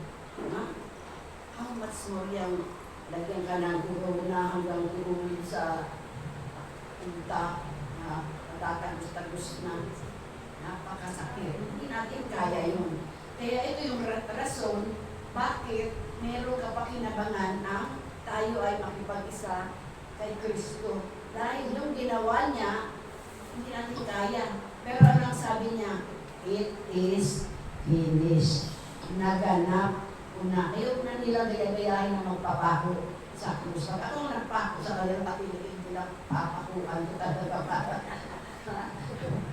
How much more yung lagyan ka ng corona hanggang uuwi sa punta na matatagos-tagos na napakasakit. Hindi natin kaya yun. Kaya ito yung rason bakit meron kapakinabangan ang tayo ay makipag-isa kay Kristo. Dahil yung ginawa niya, hindi natin kaya. Pero anong sabi niya? It is finished. Naganap una. Ayaw na nila gayahin na magpapako sa krus. Pag ako nagpako sa kanyang pakiligin nila, papakuan ko talaga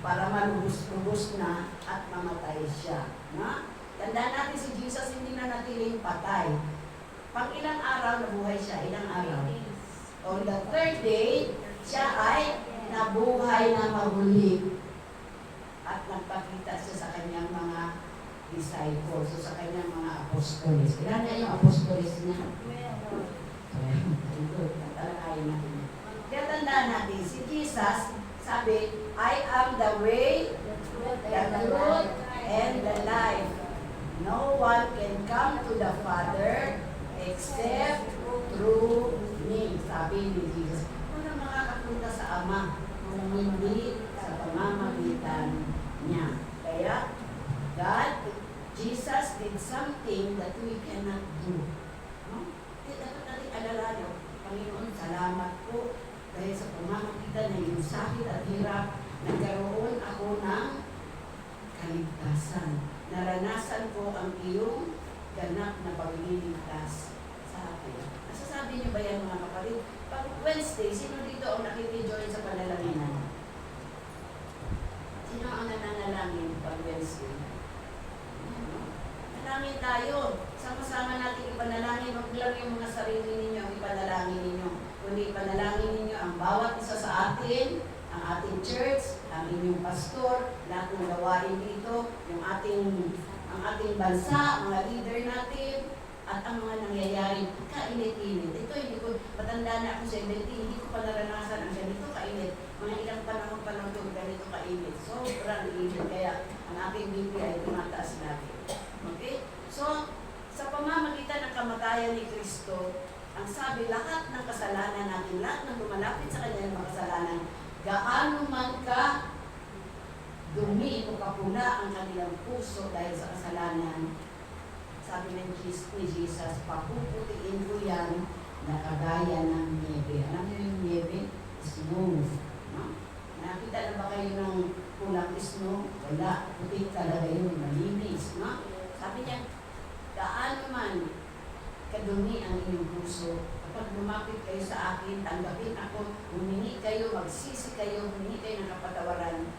para malubos-lubos na at mamatay siya. Na? Tandaan natin si Jesus hindi na natiling patay. Pag ilang araw nabuhay siya, ilang araw? On the third day, siya ay nabuhay na mahuli at nagpakita siya sa kanyang mga disciples, so sa kanyang mga apostoles. Ilan na yung apostoles niya? Tatalakayin natin. Kaya tandaan natin, si Jesus, sabi, I am the way, the truth, and the life. No one can come to the Father except through me. Sabi ni Jesus. Walang makakapunta sa Ama kung hindi sa pamamagitan niya. Kaya, Jesus did something that we cannot do. No? Dapat natin alalayo, Panginoon, salamat po dahil sa pamamagitan ng iyong sakit at hirap, nagkaroon ako ng kaligtasan. Naranasan ko ang iyong ganap na pagliligtas sa akin. Nasasabi niyo ba yan mga kapatid? Pag Wednesday, sino dito ang nakikijoin sa panalaginan? Sino ang nananalangin pag Wednesday? Manalangin tayo. Sama-sama natin ipanalangin. Huwag lang yung mga sarili ninyo ang ipanalangin ninyo. Kundi ipanalangin ninyo ang bawat isa sa atin, ang ating church, ang inyong pastor, lahat ng gawain dito, ang ating bansa, mga leader natin, at ang mga nangyayari kainit-init. Ito, hindi ko, matanda na ako 70, hindi ko pa naranasan ang ganito kainit. Mga ilang panahon pa lang ito, ganito kainit. Sobrang init, kaya ang ating BP ay tumataas natin. Okay? So, sa pamamagitan ng kamatayan ni Kristo, ang sabi, lahat ng kasalanan natin, lahat ng lumalapit sa kanya ng mga kasalanan, gaano man ka dumi o kapula ang kanilang puso dahil sa kasalanan, sabi ng Jesus, papuputiin ko yan na kagaya ng niebe. Alam niyo yung niebe? Smooth. No? Nakita na ba kayo ng pulang snow? Wala. Puti talaga yun. Malinis. No? Sabi niya, gaano man kadumi ang inyong puso, kapag lumapit kayo sa akin, tanggapin ako, humingi kayo, magsisi kayo, humingi kayo ng kapatawaran,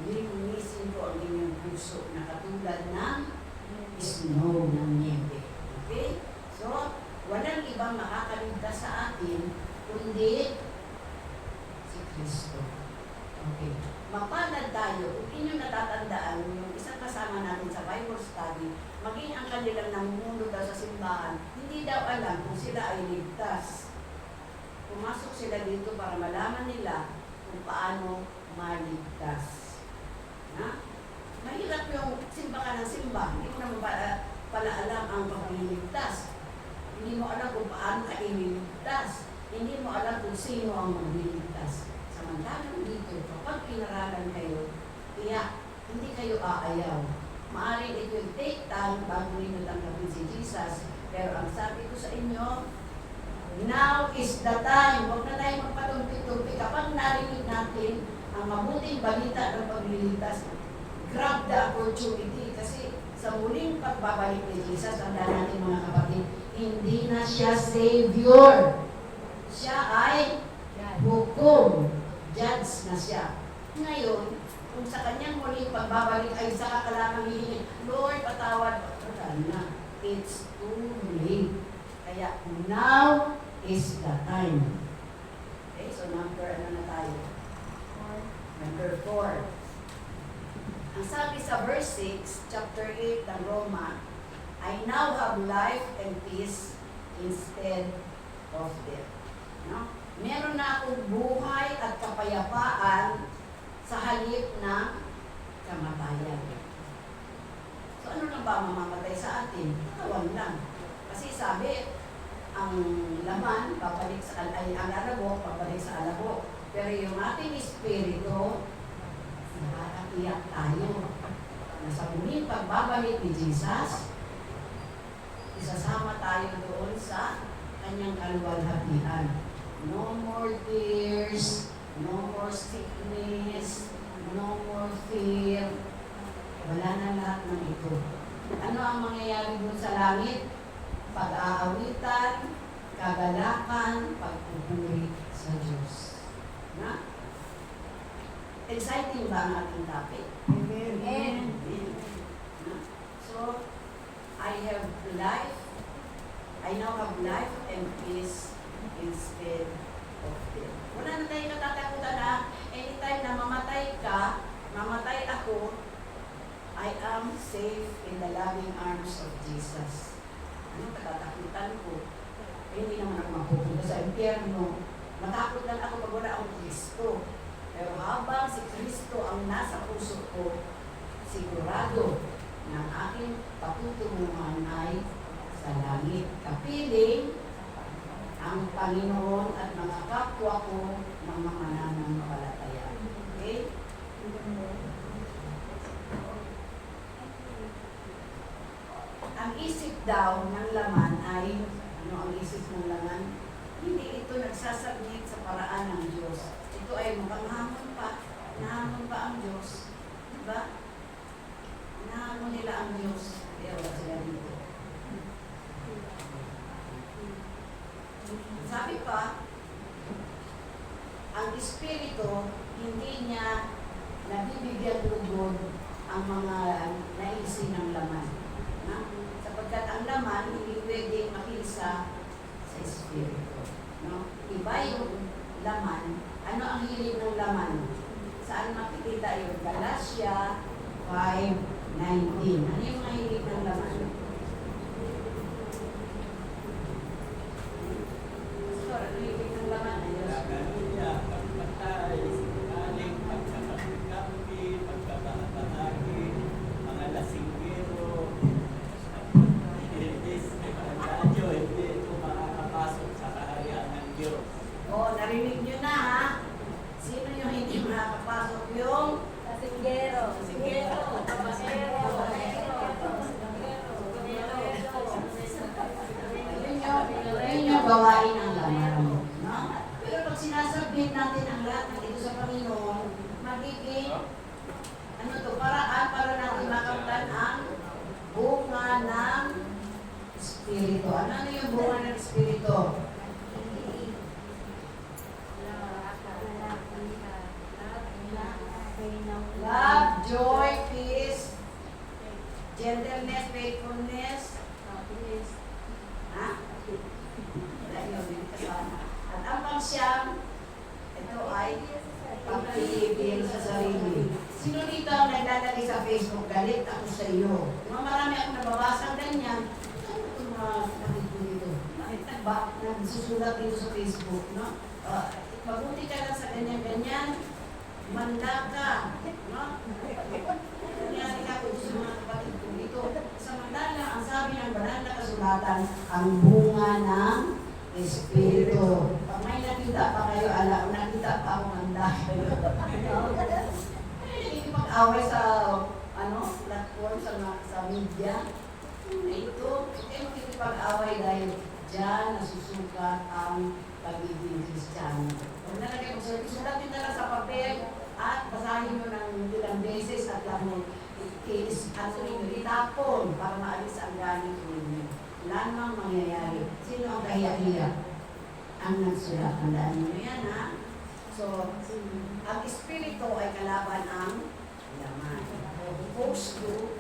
lilinisin ko ang inyong puso na katulad ng snow ng niebe. Okay? So, walang ibang makakaligtas sa atin, kundi si Kristo. Okay. Mapalad tayo, kung inyong natatandaan, yung isang kasama natin sa Bible study, maging ang kanilang namumuno daw sa simbahan, hindi daw alam kung sila ay ligtas. Pumasok sila dito para malaman nila kung paano maligtas. Na? Mahirap yung simba ka ng simba, hindi mo naman pala alam ang pagliligtas. Hindi mo alam kung paano ka ililigtas. Hindi mo alam kung sino ang magliligtas. Samantalang dito, kapag pinaralan kayo, hindi kayo aayaw. Maaaring it will take time bago ninyo tanggapin si Jesus. Pero ang sabi ko sa inyo, now is the time. Huwag na tayo magpatumpi-tumpi. Kapag narinig natin ang mabuting balita ng pagliligtas, grab the opportunity. Kasi sa muling pagbabalik ni Jesus, tandaan natin mga kapatid, hindi na siya Savior. Siya ay hukom. Judge na siya. Ngayon, kung sa kanyang muling pagbabalik ay sa kakalamang hihingi, Lord, patawad, wala na. it's too late. Kaya now is the time. Okay, so number ano na tayo? Number 4. Ang sabi sa verse 6, chapter 8 ng Roma, I now have life and peace instead of death. No? Meron na akong buhay at kapayapaan sa halip ng kamatayan. So ano lang ba mamamatay sa atin? Katawan lang. Kasi sabi, ang laman, babalik sa ang alabok, babalik sa alabok. Pero yung ating espiritu, nakakaiyak tayo. Na sa muling pagbabalik ni Jesus, isasama tayo doon sa kanyang kaluwalhatian. No more tears, no more sickness, no more fear. Wala na lahat ng ito. Ano ang mangyayari doon sa langit? Pag-aawitan, kagalakan, pagpupuri sa Diyos. Na? Exciting ba ang ating topic? Amen. Na? So, I have life. I now have life and peace instead of death. Wala na tayong natatakutan na anytime na mamatay ka, mamatay ako, I am safe in the loving arms of Jesus. Ano katatakutan ko? Hindi naman ako mapupunta sa impyerno. Matakot lang ako pag wala akong Kristo. Pero habang si Kristo ang nasa puso ko, sigurado na ang aking patutunguhan ay sa langit. Kapiling ang Panginoon at mga kapwa ko ng mga nananampalataya. Okay? Ang isip daw ng laman ay, ano ang isip ng laman? Hindi ito nagsasabit sa paraan ng Diyos. Ito ay mukhang hamon pa. Nahamon pa ang Diyos. Diba? Nahamon nila ang Diyos. Kaya wala sila dito. Sabi pa, ang Espiritu, hindi niya nabibigyan lugod ang mga naisin ng laman. Na? Sapagkat ang laman, hindi pwedeng makisa sa Espiritu. No? Iba yung laman. Ano ang hilig ng laman? Saan makikita yun? Galatia 5:19. Ano yung mga hilig ng laman? Pastor, ano yung hilig ng laman? Oh, narinig nyo na ha? Sino yung hindi makakapasok yung Kasinggero. Kasinggero. Yun yung gawain ng laman. No? Pero pag sinasabit natin ang lahat ng ito sa Panginoon, magiging ano to, paraan para natin makamtan ang bunga ng Espiritu. Ano yung bunga ng Espiritu? Love, joy, peace, gentleness, faithfulness. Ha? Wala yun, yun kasama. At ang pangsyam, ito ay pagpipigil sa sarili. Sino dito ang naglalagay sa Facebook, galit ako sa iyo? Mga marami akong nababasang ganyan. Ano itong mga nakito dito? Nagsusulat dito sa Facebook, no? Mabuti ka lang sa ganyan-ganyan. Manda ka, no? Nangyari ka kung sa mga kapatid ko dito. Sa mandala, ang sabi ng banal na kasulatan, ang bunga ng Espiritu. Pag may nakita pa kayo, nakita pa ako manda. Pag-away sa platform, sa media, ito, makikipag-away dahil dyan nasusukat ang pagiging Kristiyano. Kung nalagay mo, sulatin na lang sa papel at basahin mo ng ilang beses at lang mo itapon para maalis ang galit ninyo. Wala namang mangyayari. Sino ang kahiya-hiya? Ang nagsulat. Tandaan nyo yan, ha? So, ang Espiritu ay kalaban ang laman. Opposed to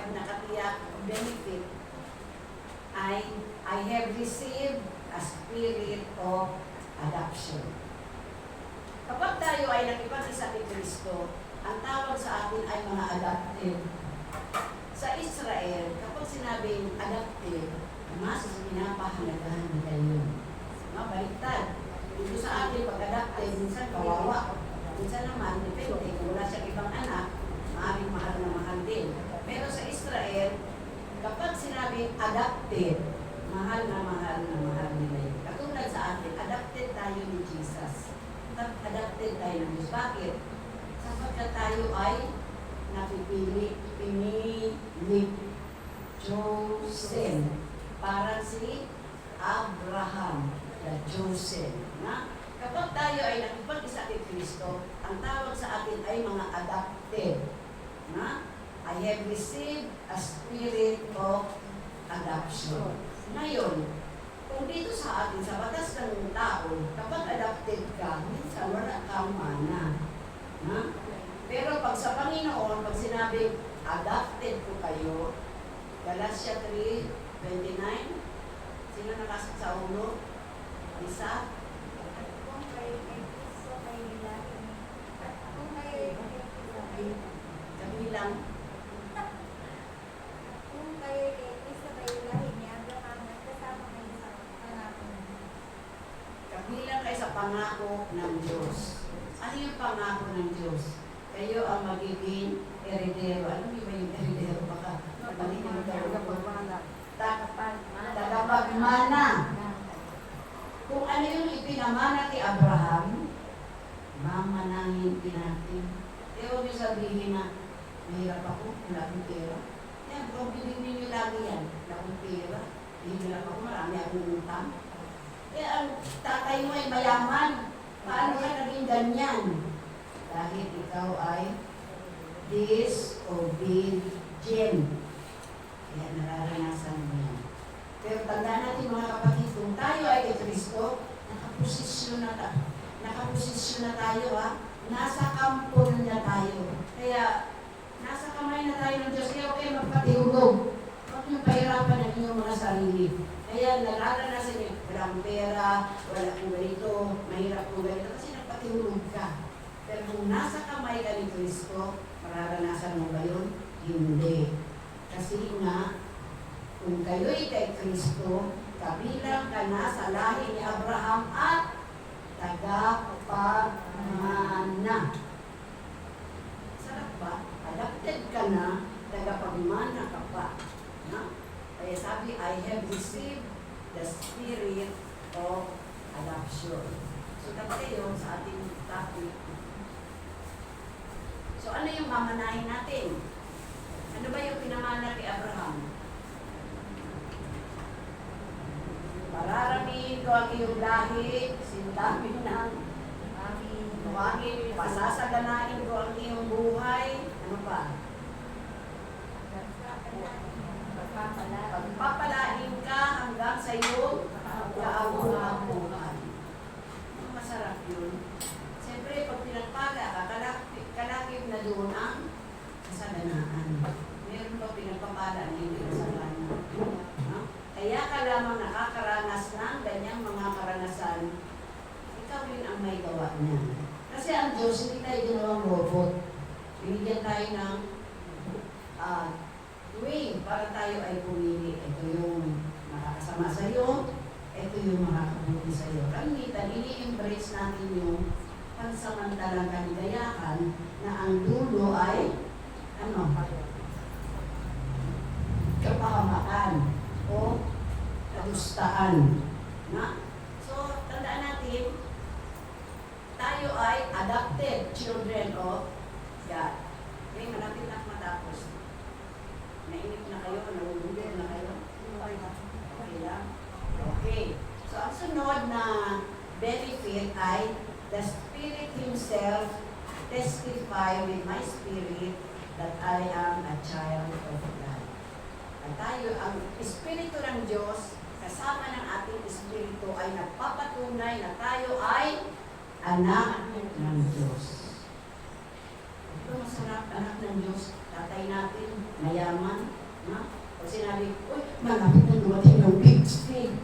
5 na katiyak benefit ay I have received a spirit of adoption. Kapag tayo ay nakipag-isa kay Kristo, ang tawag sa atin ay mga adopted. Sa Israel, kapag sinabing adopted, mas pinapahalagahan nila yun. Mabaliktad. Dito sa atin, pag adopted, minsan kawawa. Minsan naman, depende. Kung wala siyang ibang anak, maaaring mahal na mahal din. Pero sa Israel, kapag sinabing adopted, mahal na mahal na mahal nila yun. Katulad sa atin, adopted tayo ni Jesus. Adopted tayo ng Diyos. Bakit? Sapagkat tayo ay napipili, pinili, chosen. Parang si Abraham, the chosen. Na? Kapag tayo ay nakipag-isa kay Kristo, ang tawag sa atin ay mga adopted. Na? I have received a spirit of adoption. Ngayon, kung dito sa atin, sa batas ng tao, kapag adopted ka, minsan wala kang mana. Na? Pero pag sa Panginoon, pag sinabing adopted ko kayo, Galatia 3:29, sino nakasat sa ulo? Isa? Kung kayo kay Kristo, kayo hilahin. At kung kayo kay Kristo, Kabilang, kung kayo kay Kristo, kayo hilahin ni Abraham at kasama kayo sa pangako niya. kabilang kayo sa pangako ng Diyos. Ano yung pangako ng Diyos? Kayo ang magiging heredero. Alam niyo ba yung heredero? Baka malinig tagapagmana. Kung ano yung ipinamana kay Abraham, mamanahin din natin. Eh, huwag niyo sabihin na, mahirap ako, wala akong pera. Yan, kung binigyan niyo lagi yan, wala akong pera, hirap ako, marami akong utang. Eh, ang tatay mo ay mayaman. Paano ka naging ganyan? Dahil ikaw ay disobedient. Kaya nararanasan mo yan. Pero tandaan natin mga kapatid, kung tayo ay kay Kristo, nakaposisyon na tayo ha. Nasa kampo na tayo. Kaya, nasa kamay na tayo ng Diyos. Kaya okay, magpatihulog. Huwag niyong pahirapan ang inyong mga sarili. Kaya nararanasan niyo, wala akong pera, wala akong ganito, mahirap kong ganito, kasi nagpatihulog ka. Pero kung nasa kamay ka ni Kristo, mararanasan mo ba yun? Hindi. Kasi nga, kung kayo'y kay Kristo, kabilang ka na sa lahi ni Abraham at tagapagmana. Sarap ba? Adopted ka na, tagapagmana ka pa. Na? Kaya sabi, I have received the spirit of adoption. So, tapos yun sa ating topic. So, ano yung mamanahin natin? Ano ba yung pinamana kay Abraham? Pararamihin ko ang iyong lahi, sindamin ng buhangin, pasasaganain ko ang iyong buhay. Ano pa? Pagpapalain ka hanggang sa iyong kaabong-abungan. Masarap yun. Siyempre, pag pinagpala ka, kalakip na doon ang kasaganaan. Meron ba pinagpapala na hindi kasalanan? No? Kaya ka lamang nakakaranas ng ganyang mga karanasan, ikaw rin ang may gawa niya. Kasi ang Diyos, hindi tayo ginawang robot. Binigyan tayo ng way para tayo ay pumili. Ito yung makakasama sa iyo, ito yung makakabuti sa iyo. Kalimitan, ini-embrace natin yung pansamantalang kaligayahan na ang dulo ay kapahamakan o kadustaan. Na? So, tandaan natin, tayo ay adopted children of God. Okay, malapit na matapos. Nainip na kayo, nalulungkot na kayo. Okay lang? Okay. So, ang sunod na benefit ay the Spirit Himself testify with my spirit that I am a child of God. At tayo, ang Espiritu ng Diyos, kasama ng ating Espiritu ay nagpapatunay na tayo ay anak ng Diyos. Ito masarap, anak ng Diyos, tatay natin, mayaman, na? Pag sinabi, uy, malapit na dumating ng big speed.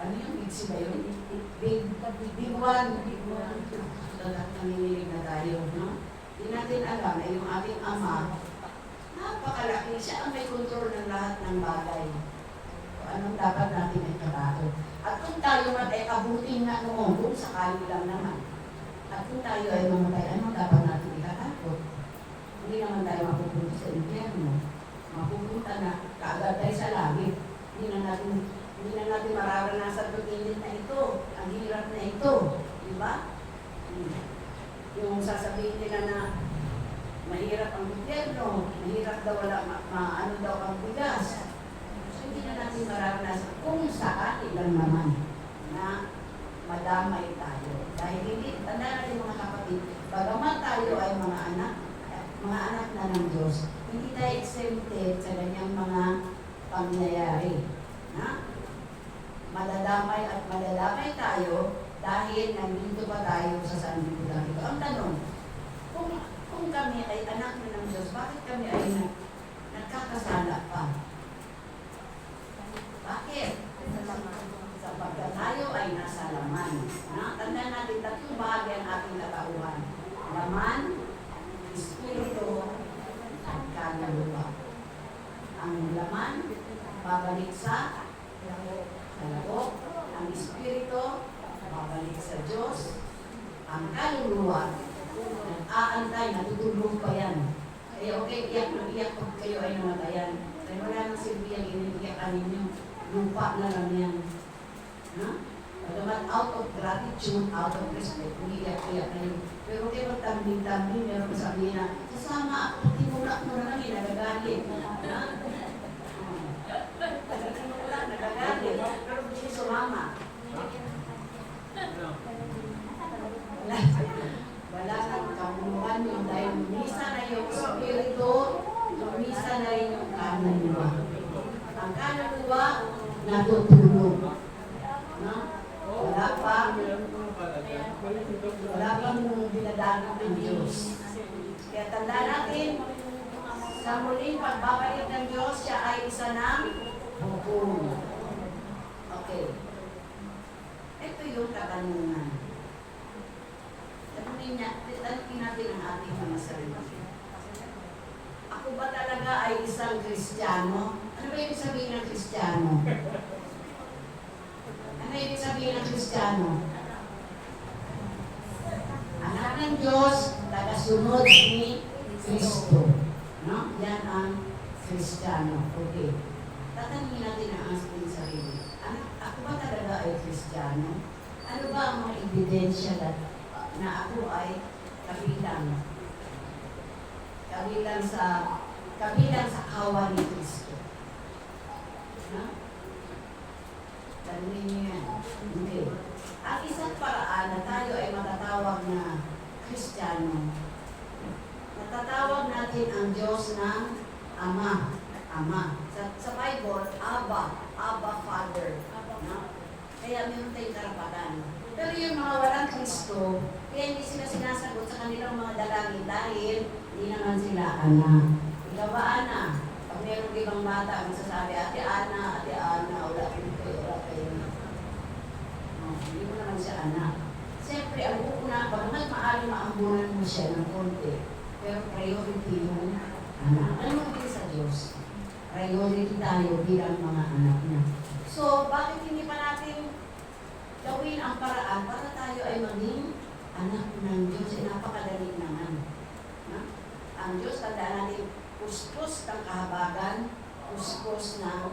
Ano yung big speed ba yun? Big one. Lahat nanginginig na tayo, no? Hindi natin alam na yung ating ama, napakalaki. Siya ang may control ng lahat ng bagay. So, anong dapat natin ay trabaho? At kung tayo man ay abutin na noon, kung sakali lang naman, at kung tayo ay mamatay, anong dapat natin ikatakot? Hindi naman tayo mapupunta sa impyerno. Mapupunta na kaagad tayo sa langit. Hindi na natin mararanasan ang init na ito, ang hirap na ito. Di ba? Yung sasabihin nila na mahirap ang gobyerno, mahirap daw wala, ano daw ang bigas. So, hindi na natin mararanasan kung sakali lang naman na madamay tayo. Dahil hindi, tanda natin mga kapatid, bagamat tayo ay mga anak na ng Diyos, hindi tayo exempted sa ganyang mga pangyayari. Na? Madadamay at madadamay tayo dahil nandito pa tayo sa sanlibutan ito. Ang tanong, kung kami ay anak na ng Diyos, bakit kami ay nagkakasala pa? Bakit? Sapagkat tayo ay nasa laman. Tandaan natin, tatlong bahagi ang ating katauhan. Laman, espiritu, at kaluluwa. Ang laman, babalik sa kalabok. Ang espiritu, babalik sa Diyos. Ang kaluluwa, nag-aantay, natutulog pa yan. Kaya okay, iyak na iyak pag kayo ay namatayan. Kaya wala nang silbi ang iniiyakan ninyo. Lupa na lang yan. Bagamat out of gratitude, out of respect, umiiyak-iyak na yun. Pero kayo magtambing-tambing, meron sabihin na, sasama ako, tinulak mo naman yun, nagagalit. Tinulak, nagagalit. Pero hindi sumama. Wala nang kamunuan yun dahil lumisa na yung spirito, lumisa na rin yung kaluluwa. Ang kaluluwa, natutulog. No? Wala pang binadanog ng Diyos. Kaya tanda natin, sa muling pagbabalik ng Diyos, siya ay isa ng hukom. Okay. Ito yung katanungan. Tanungin natin ang ating mga sarili. Ako ba talaga ay isang Kristiyano? Ano ba yung sabihin ng Kristiyano? Ano yung sabihin ng Kristiyano? Anak ng Diyos, tagasunod ni Kristo. No? Yan ang Kristiyano. Okay. Tatanungin natin ang ating sarili. Ako ba talaga ay Kristiyano? Ano ba ang mga ebidensya na ako ay kabilang sa kawan ni Kristo? No? Tanungin niyo yan. Okay. Ang isang paraan na tayo ay matatawag na Kristiyano, natatawag natin ang Diyos ng Ama. Sa Bible, Abba Father. No? Kaya meron tayong karapatan. Pero yung mga walang Kristo, kaya hindi sila sinasagot sa kanilang mga dalangin dahil hindi naman sila anak. Ikaw ba, Ana? Pag meron ibang bata, magsasabi, Ate Ana, wala kayo. Hindi mo naman siya anak. Siyempre, ang una, pag maaari maambunan mo siya ng konti, pero priority mo, anak. Ano din sa Diyos? Priority tayo bilang mga anak niya. So, bakit hindi pa natin gawin ang paraan para tayo ay maging anak ng Diyos? Napakadali naman. Ang Diyos, tandaan natin, puspos ng kahabagan, puspos ng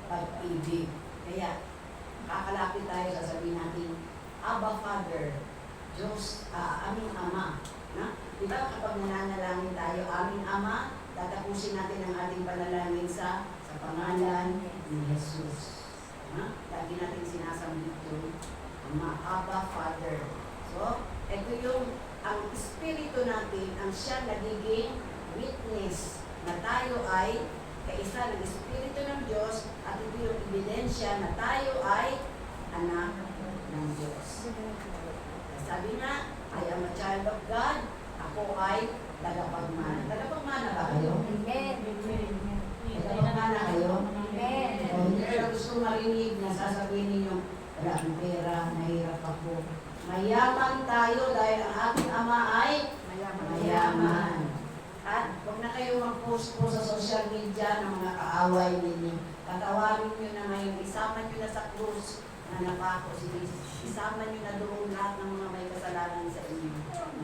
pag-ibig. Kaya, kakalapit tayo, sasabihin natin, Abba Father, Diyos, aming Ama. Di ba kapag nananalangin tayo, aming Ama, tatapusin natin ang ating panalangin sa pangalan ni Jesus. Lagi natin sinasambit yung Ama, Abba Father. So, ito yung ang Espiritu natin, ang siya nagiging witness na tayo ay kaisa ng Espiritu ng Diyos at ito yung ebidensya na tayo ay anak ng Diyos. Sabi nga, I am a child of God, ako ay tagapagmana. Tagapagmana ba kayo? Amen. Tagapagmana kayo? Amen. O hindi kayo gusto marinig na sasabihin ninyo, wala akong pera, nahirap ako. Mayaman tayo dahil ang ating Ama ay mayaman. At huwag na kayo mag-post po sa social media ng mga kaaway ninyo. Patawarin nyo na ngayon, isama nyo na sa krus na napako si Jesus. Isama nyo na doon lahat ng mga may kasalanan sa inyo.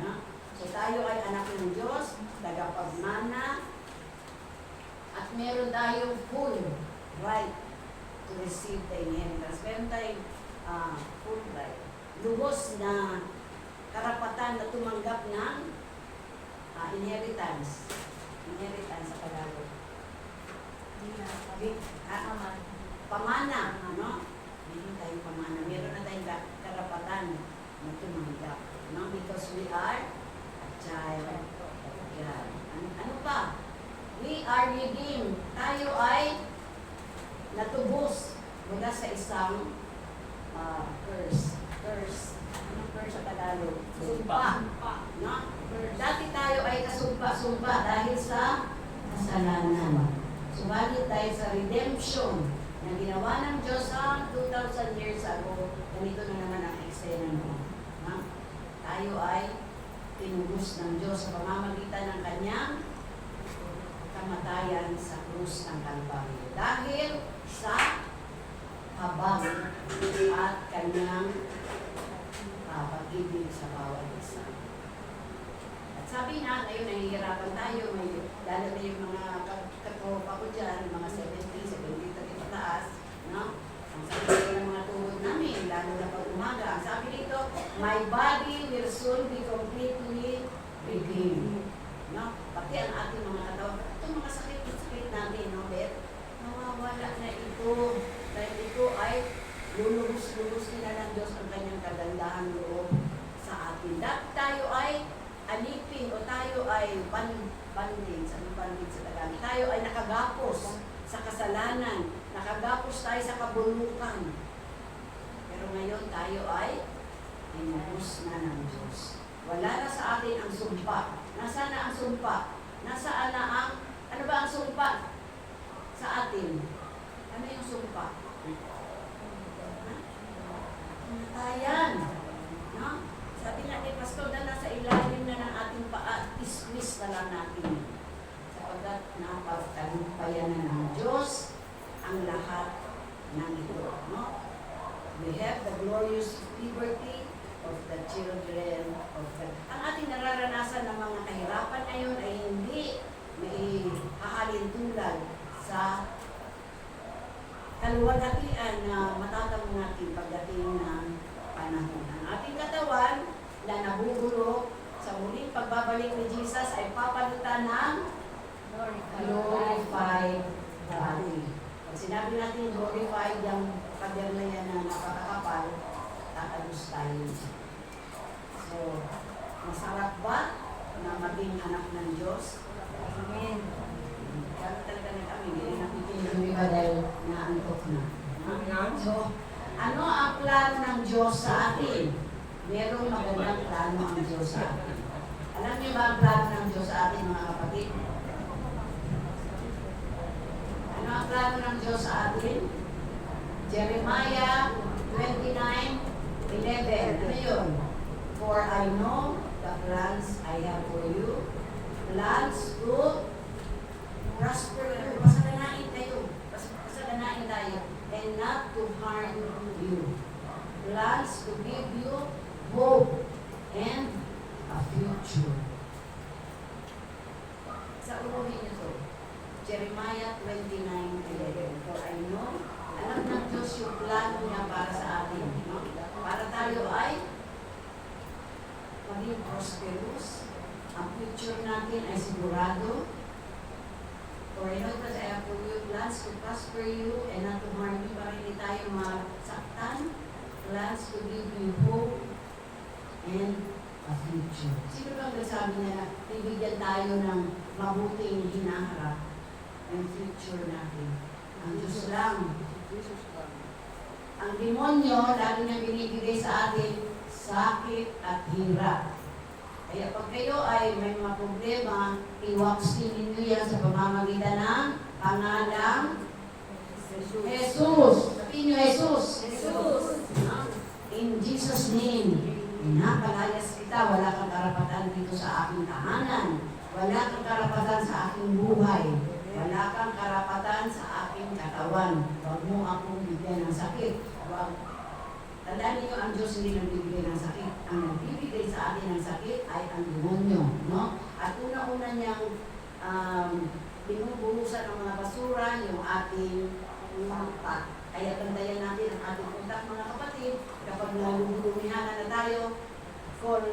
Na? So tayo ay anak ng Diyos, tagapagmana, at meron tayong full right to receive the inheritance. Meron tayong full right. Lubos na karapatan na tumanggap ng inheritance. Inheritance sa Tagalog. Pamana, ano? Meron tayong pamana. Meron na tayong karapatan na tumanggap. No? Because we are a child of God. Ano pa? We are redeemed. Tayo ay natubos mula sa isang curse. Curse. Anong curse sa Tagalog? Sumpa. No? Dati tayo ay kasumpa-sumpa dahil sa kasalanan. Subalit dahil sa redemption na ginawa ng Diyos sa 2,000 years ago, ganito na naman ang eksena mo. No? Tayo ay tinubos ng Diyos sa pamamagitan ng kanyang kamatayan sa krus ng Kalbaryo. Dahil sa habag at kanyang pag-ibig sa bawat isa. At sabi na, ngayon nahihirapan tayo, lalo na yung mga katropa ko dyan, mga 70, 70 pataas, no? Ang sabi ng mga tuhod namin, lalo na pag umaga, ang sabi dito, my body will soon be completely redeemed. No? Pati ang ating mga katawan, itong mga sakit natin, no, Bet? Nawawala na ito, dahil ito ay lulubos nila ng Diyos ang kanyang kagandahan loob sa atin. Dahil tayo ay alipin o tayo ay bandage, ano bandage sa Tagalog? Tayo ay nakagapos sa kasalanan, nakagapos tayo sa kabulukan. Pero ngayon tayo ay inubos na ng Diyos. Wala na sa atin ang sumpa. Nasaan na ang sumpa? Nasaan na ang, ano ba ang sumpa sa atin? Ano yung sumpa? Kamatayan. No? Sabi nga kay Pastor na nasa ilalim na ng ating paa, iswis na lang natin. Sapagkat napagtagumpayan na ng Diyos ang lahat ng ito. No? We have the glorious liberty of the children of God. Ang ating nararanasan ng mga kahirapan ngayon ay hindi may hahalintulad sa kaluwalhatian na matatamo natin pagdating ng panahon. Ang ating katawan na nabubulok sa muling pagbabalik ni Jesus ay papalitan ng glorified body. Pag sinabi natin glorified, yung pader na yan na napakakapal, tatagos tayo. So, masarap ba na maging anak ng Diyos? Amen. Kaya talaga na kami, hindi rin napitin yung dahil naantok na. So, ano ang plano ng Diyos sa atin? Merong magandang plano ang Diyos sa atin. Alam niyo ba ang plano ng Diyos sa atin, mga kapatid? Ano ang plano ng Diyos sa atin? Jeremiah 29:11. Ano yun? For I know the plans I have for you, plans to prosper you. Pasaganain kayo. Pasaganain tayo. And not to harm you. Plans to give you hope and a future. Sa uruhin niyo to. Jeremiah 29:11. For I know, alam ng Diyos yung plano niya para sa atin. No? Para tayo ay maging prosperous. Ang future natin ay sigurado. For I know that I have for you plans to prosper you and not to harm you, para hindi tayo masaktan. Plans to give you hope and a future. Sino bang nagsabi na bibigyan tayo ng mabuting hinaharap ng future natin? Ang Diyos lang. Ang demonyo, lagi niya binibigay sa atin sakit at hirap. Kaya pag kayo ay may mga problema, i-vaccine ninyo yan sa pamamagitan ng pangalang Jesus. Sabihin niyo, Jesus. Jesus. In Jesus' name, pinapalayas kita. Wala kang karapatan dito sa aking tahanan. Wala kang karapatan sa aking buhay. Wala kang karapatan sa aking katawan. Huwag mo akong bigyan ng sakit. Huwag. Tandaan niyo, ang Diyos hindi nagbibigay ng sakit. Ang nagbibigay sa atin ng sakit ay ang demonyo. No? At una-una niyang binubuhusan ng mga basura, yung ating utak. Kaya tandayan natin ang ating utak, mga kapatid, kapag nalulumihanan na tayo, call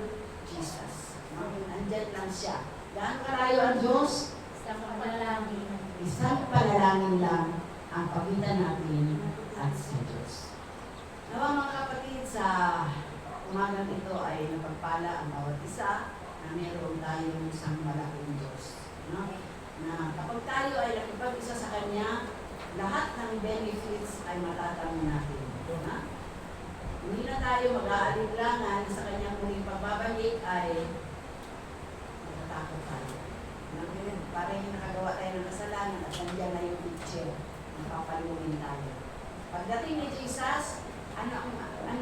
Jesus. Andyan lang siya. Gaano kalayo ang Diyos? Isang panalangin. Isang panalangin lang ang pagitan natin at sa Diyos. Nawa mga kapatid, sa umagang ito ay napagpala ang bawat isa na meron tayong isang malaking Diyos. No? Na kapag tayo ay nakipag-isa sa Kanya, lahat ng benefits ay matatamo natin. Ha? Hindi na tayo mag-aalinlangan sa Kanyang muling pagbabalik ay matatakot tayo. Para yung nakagawa tayo ng kasalanan at nandiyan na yung picture, napapaluin tayo. Pagdating ni Jesus, ano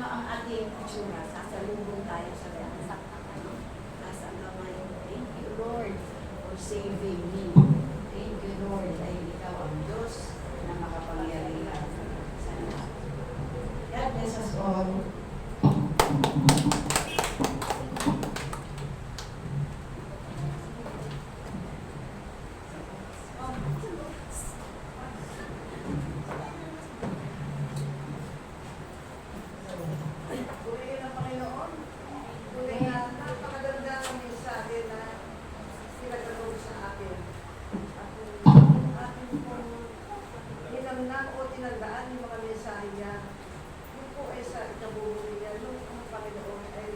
ang ating itsura? Sasalubong tayo sa Kanya. Nasa kamay, thank you Lord for saving me. Thank you Lord dahil ikaw ang Diyos na makapangyarihan sa lahat. God bless us all. Purihin ang Panginoon. Purihin ang napakaganda ng mensahe na pinagdalog sa atin. At kung ating pong hinamnan o tinandaan yung mga mensahe niya, yun po ay sa ikabubuhay niya, nung ang Panginoon ay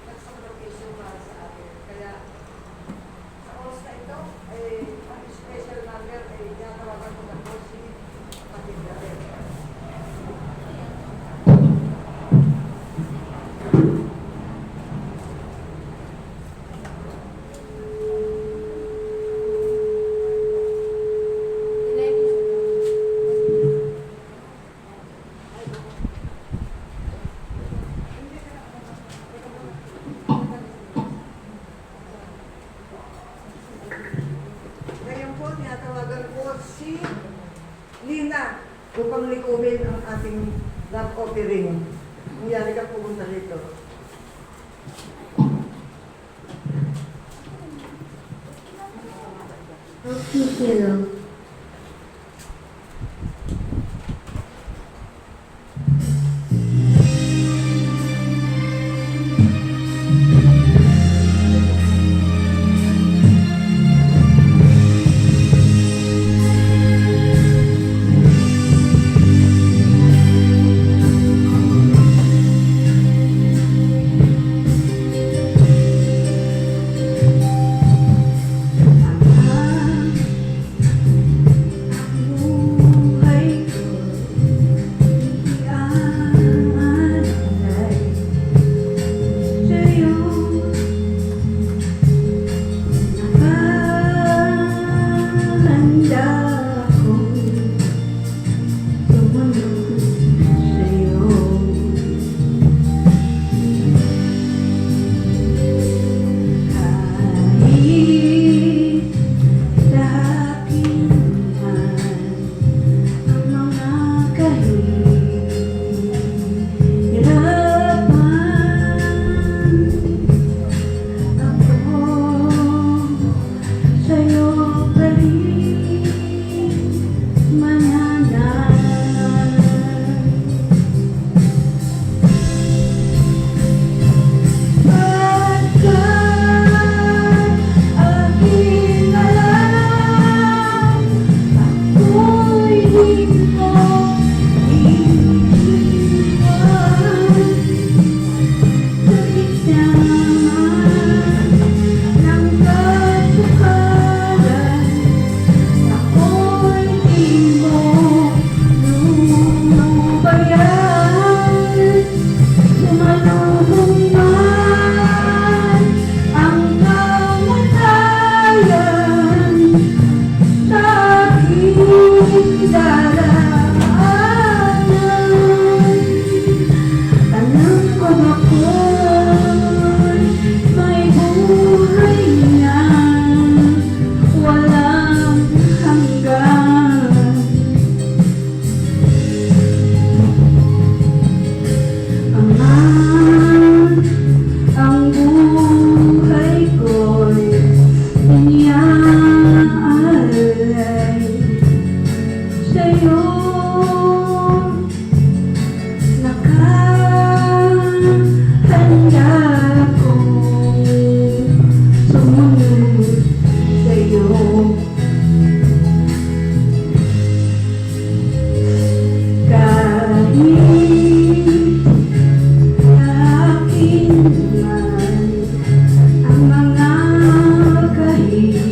nagsakripisyo para sa atin. Kaya sa oras na ito, ay ang special number ay tinatawagan ko na po si Kapatid Gabriel. Ngayon po, tinatawagan po si Lina upang likumin ang ating love offering. Nangyari ka pumunta dito. Okay, alay sa'yo. Nakahanda akong sumunod sa'yo. Kahit akin man ang mga kahirapan,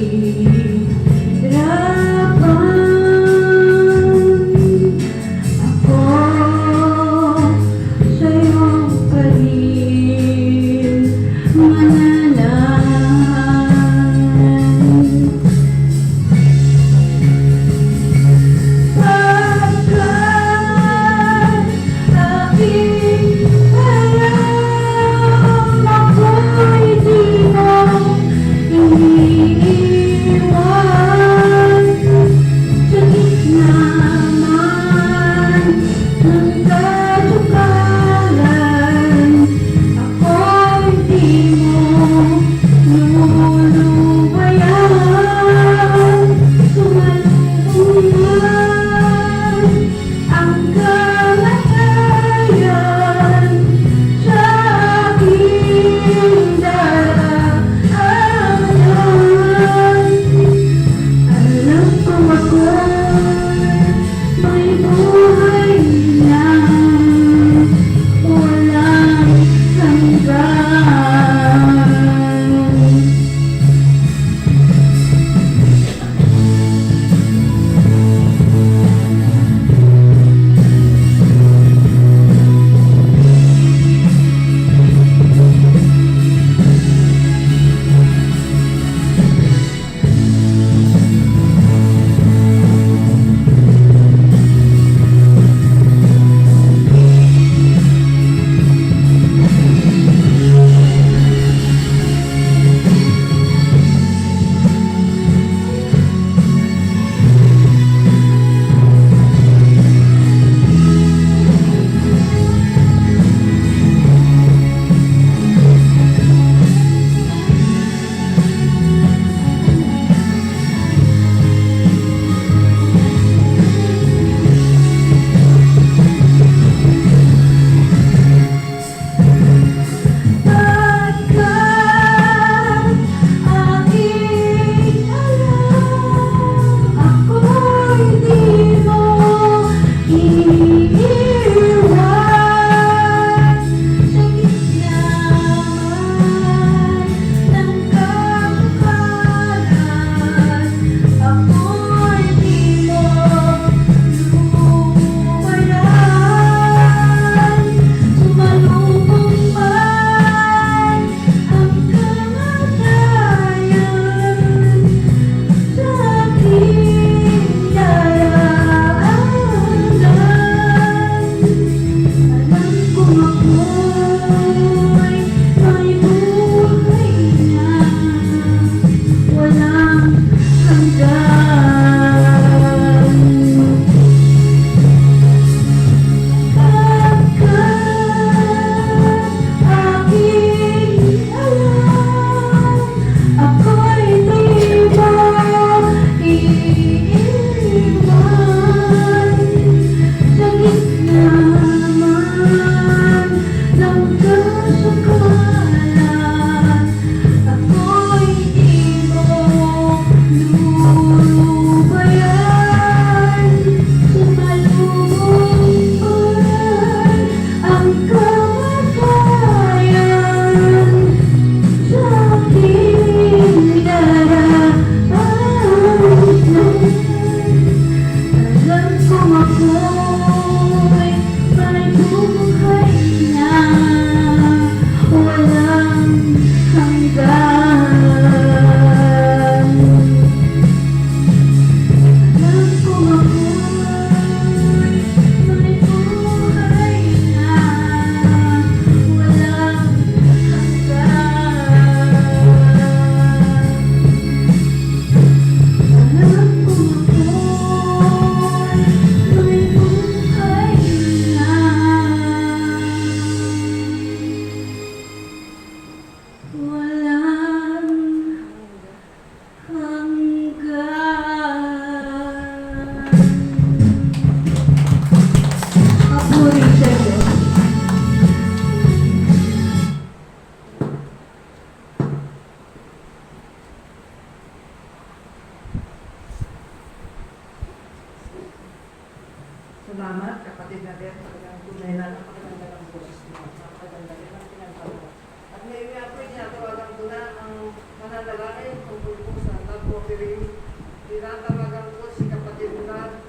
salamat, kapatid na din. Talagang tunay na napakaganda ng boses mo. Napakaganda rin ang pinagpapalala. At ngayon nga po, tinatawagan ko na ang mananalangin tungkol po sa love offering. Tinatawagan ko si kapatid na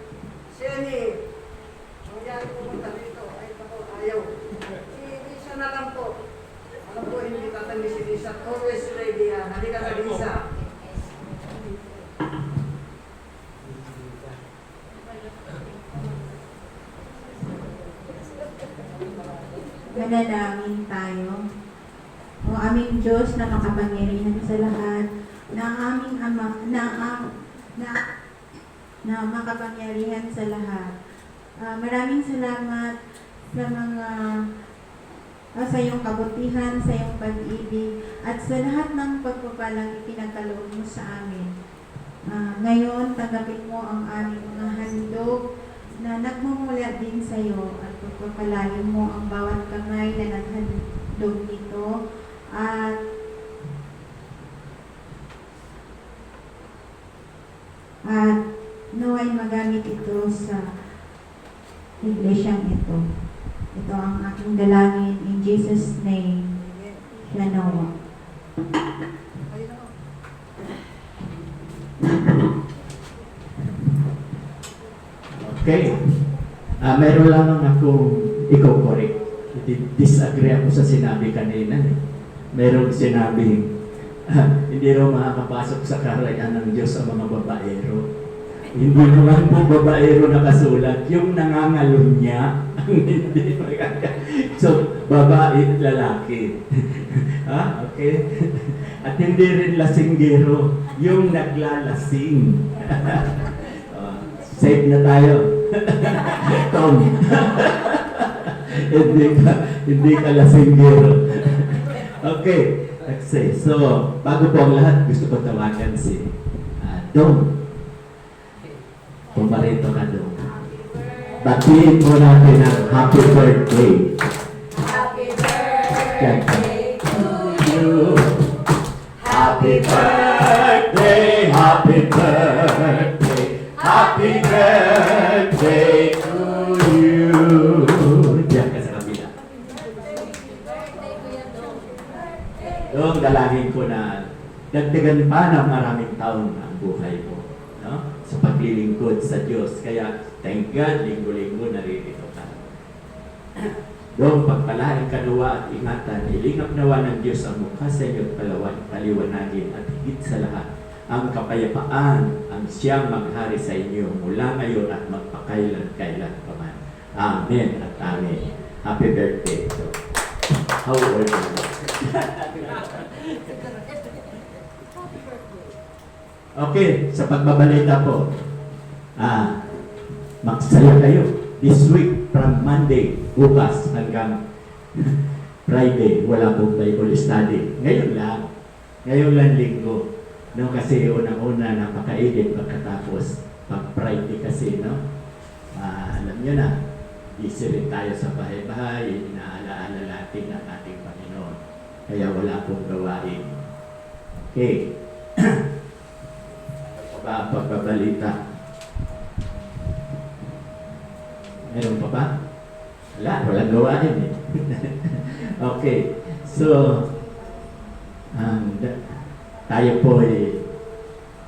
Seni. Ang yan pumunta dito, ay ako, ayaw. Si Lisa na lang po. Alam po, hindi tatanggi si Lisa. Always ready yan. Halika na, Lisa. Manalangin tayo. O aming Diyos na makapangyarihan sa lahat, na aming Ama, na makapangyarihan sa lahat. Maraming salamat sa mga sa iyong kabutihan, sa iyong pag-ibig, at sa lahat ng pagpapalang ipinagkaloob mo sa amin. Ngayon, tanggapin mo ang aming mga handog na nagmumula din sa iyo at pagpapalalim mo ang bawat kamay na naghandog nito at naway magamit ito sa iglesyang ito. Ito ang aking dalangin in Jesus' name. Yanawa. Okay. Meron lang akong i-correct. Disagree ako sa sinabi kanina. Merong sinabi, hindi raw makakapasok sa karayaan ng Diyos ang mga babaero. Hindi naman po babaero nakasulat. Yung nangangalon niya, ang hindi magkakasya. So, babae at lalaki. Okay? At hindi rin lasinggero. Yung naglalasing. Safe na tayo. Tom. hindi ka lasinggero. Okay. Okay. So, bago po ang lahat, gusto ko tawagan si Dom. Pumarito ka, Dom. Batiin mo natin ang happy birthday. Happy birthday to you. Happy birthday, happy birthday, happy birthday to you. Diyan ka sa kabila. Birthday, Kuya Dong. Yung dalangin ko na dagdagan pa ng maraming taon ang buhay mo, no? Sa paglilingkod sa Diyos. Kaya, thank God, linggo-linggo naririto ka. Doon, pagpalain kaluwa at ingatan, ilingap nawa ng Diyos ang mukha sa inyo at paliwanagin at higit sa lahat, ang kapayapaan ang siyang maghari sa inyo mula ngayon at magpakailan-kailan pa man. Amen at amen. Happy birthday. So, how old are you? Okay, sa pagbabalita po, magsaya kayo. This week, from Monday, bukas hanggang Friday, wala pong Bible study. Ngayon lang linggo. No, kasi unang-una napakainit pagkatapos pag Friday kasi, no? Alam nyo na, busy rin tayo sa bahay-bahay, inaalaala natin ang ating Panginoon. Kaya wala pong gawain. Okay. Pagbabalita. Meron pa ba? Walang gawain eh. Okay. So, tayo po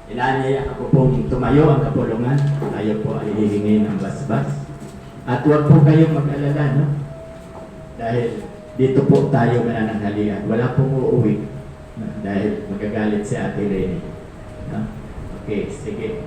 inaanyaya ako pong tumayo ang kapulungan. Tayo po ay hihingi ng basbas. At huwag po kayong mag-alala, no? Dahil dito po tayo manananghalian. Wala pong uuwi. Dahil magagalit si Ate Rene. No? Okay, sige.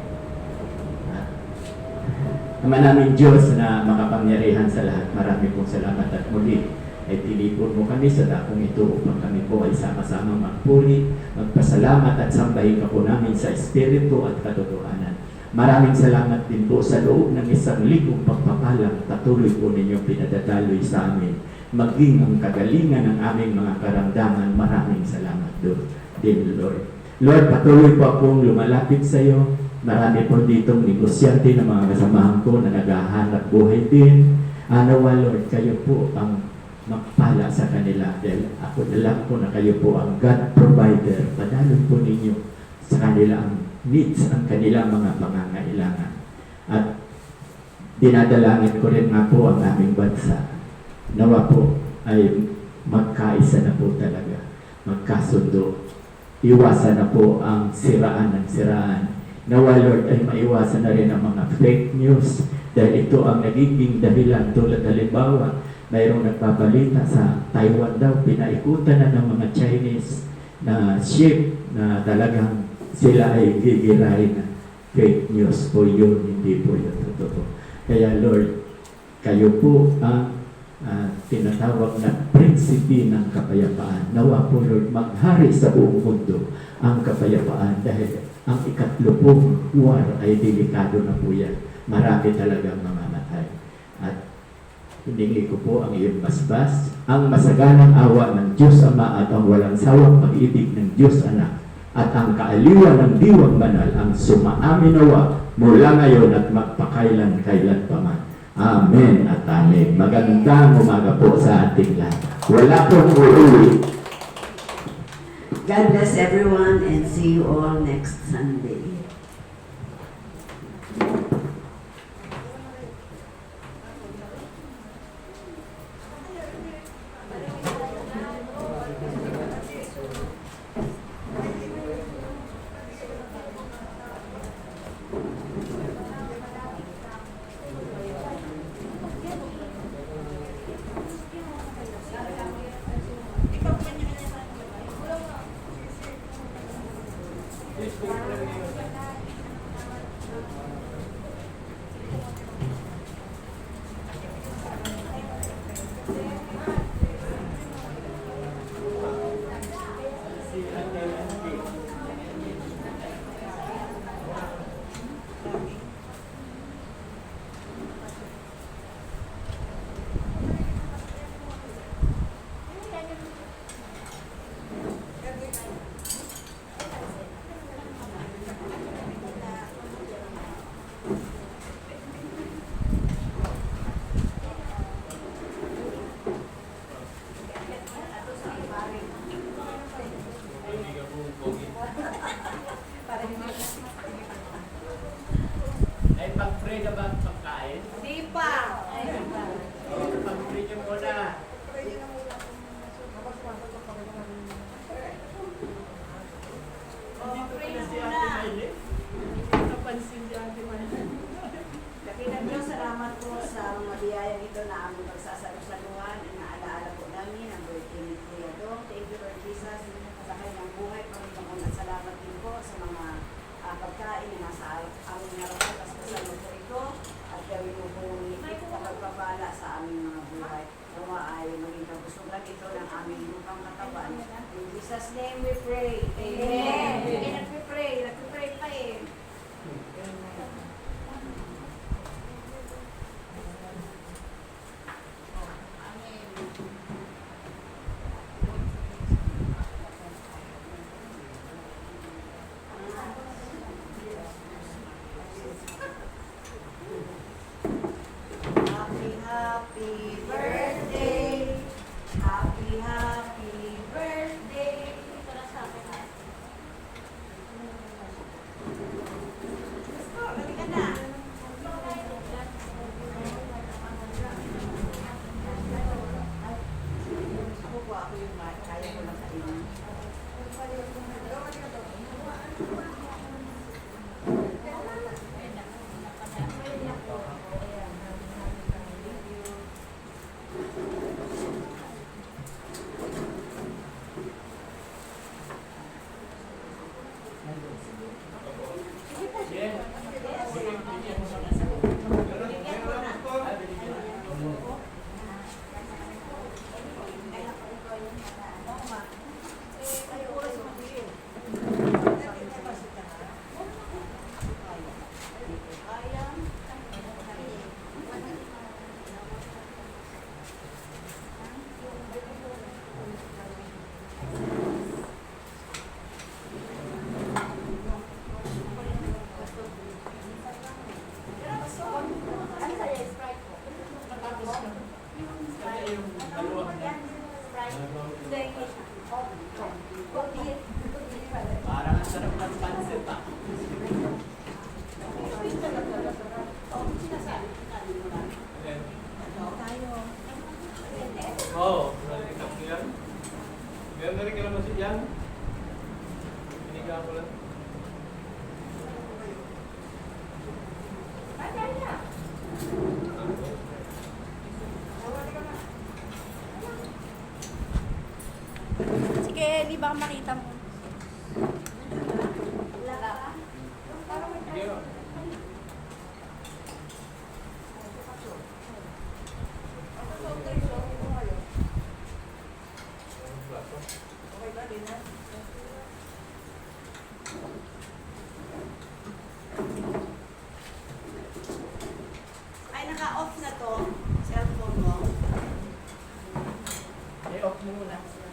Ama namin Diyos na makapangyarihan sa lahat, marami pong salamat at muli ay tinipon mo kami sa dakong ito upang kami po ay sama-sama magpuri, magpasalamat at sambahin ka po namin sa Espiritu at katotohanan. Maraming salamat din po sa loob ng isang ligong pagpapalang patuloy po ninyong pinadadaloy sa amin. Maging ang kagalingan ng aming mga karamdaman, maraming salamat doon din, Lord. Lord, patuloy po akong lumalapit sa iyo. Marami po ditong negosyante ng mga kasamahan ko na naghahanap buhay din. Nawa, Lord, kayo po ang magpala sa kanila. Dahil ako alam ko na kayo po ang God provider. Padalon po ninyo sa kanila ang needs, ang kanilang mga pangangailangan. At dinadalangin ko rin nga po ang aming bansa. Nawa po ay magkaisa na po talaga, magkasundo. Iwasan na po ang siraan ng siraan. Nawa Lord ay maiwasan na rin ang mga fake news dahil ito ang nagiging dahilan. Tulad halimbawa, mayroong nagpabalita sa Taiwan daw, pinaikutan na ng mga Chinese na ship na talagang sila ay gigirahin na fake news po yun, hindi po yun totoo. Kaya Lord, kayo po ang tinatawag na prinsipe ng kapayapaan. Nawa po Lord, maghari sa buong mundo ang kapayapaan dahil ang ikatlo pong war ay delikado na po yan. Marami talagang mamamatay. At hiningi ko po ang iyong basbas, ang masaganang awa ng Diyos Ama at ang walang sawang pag-ibig ng Diyos Anak at ang kaaliwan ng diwang banal ang sumaamin nawa mula ngayon at magpakailan-kailan pa man. Amen at amen. Magandang umaga po sa ating lahat. Wala pong uuwi. God bless everyone and see you all next Sunday. Ay, pag-pray na ba ang pagkain? Di pa. Pag-pray niyo muna. Pray na Si muna. Ate Maylin. Napansin si Ate Maylin. Dakilang Diyos, salamat po sa mga biyayang ito na aming pagsasalusaluhan. Inaalaala po namin ang birthday ni Kuya Dong. Thank you, Lord Jesus, sa kanyang buhay. Panginoon, at salamat din po sa mga pagkain na nasa aming harapan. Paspasan mo po ito at gawin mo po ito na pagpapala sa aming mga buhay. Nawa ay maging kabusugan ito ng aming lupang katawan. In Jesus' name we pray. Amen. Hindi nagpipray. Nagpipray pa eh. Happy, happy birthday. Happy, happy birthday. Gusto, balik ka na. Ako po, ako yung kaya ko lang kainin. Parang ang sarap ng pansit ah. Oh, sinasabi. Eli, baka makita mo. Ay, naka-off na to. Cellphone mo. I-off mo muna.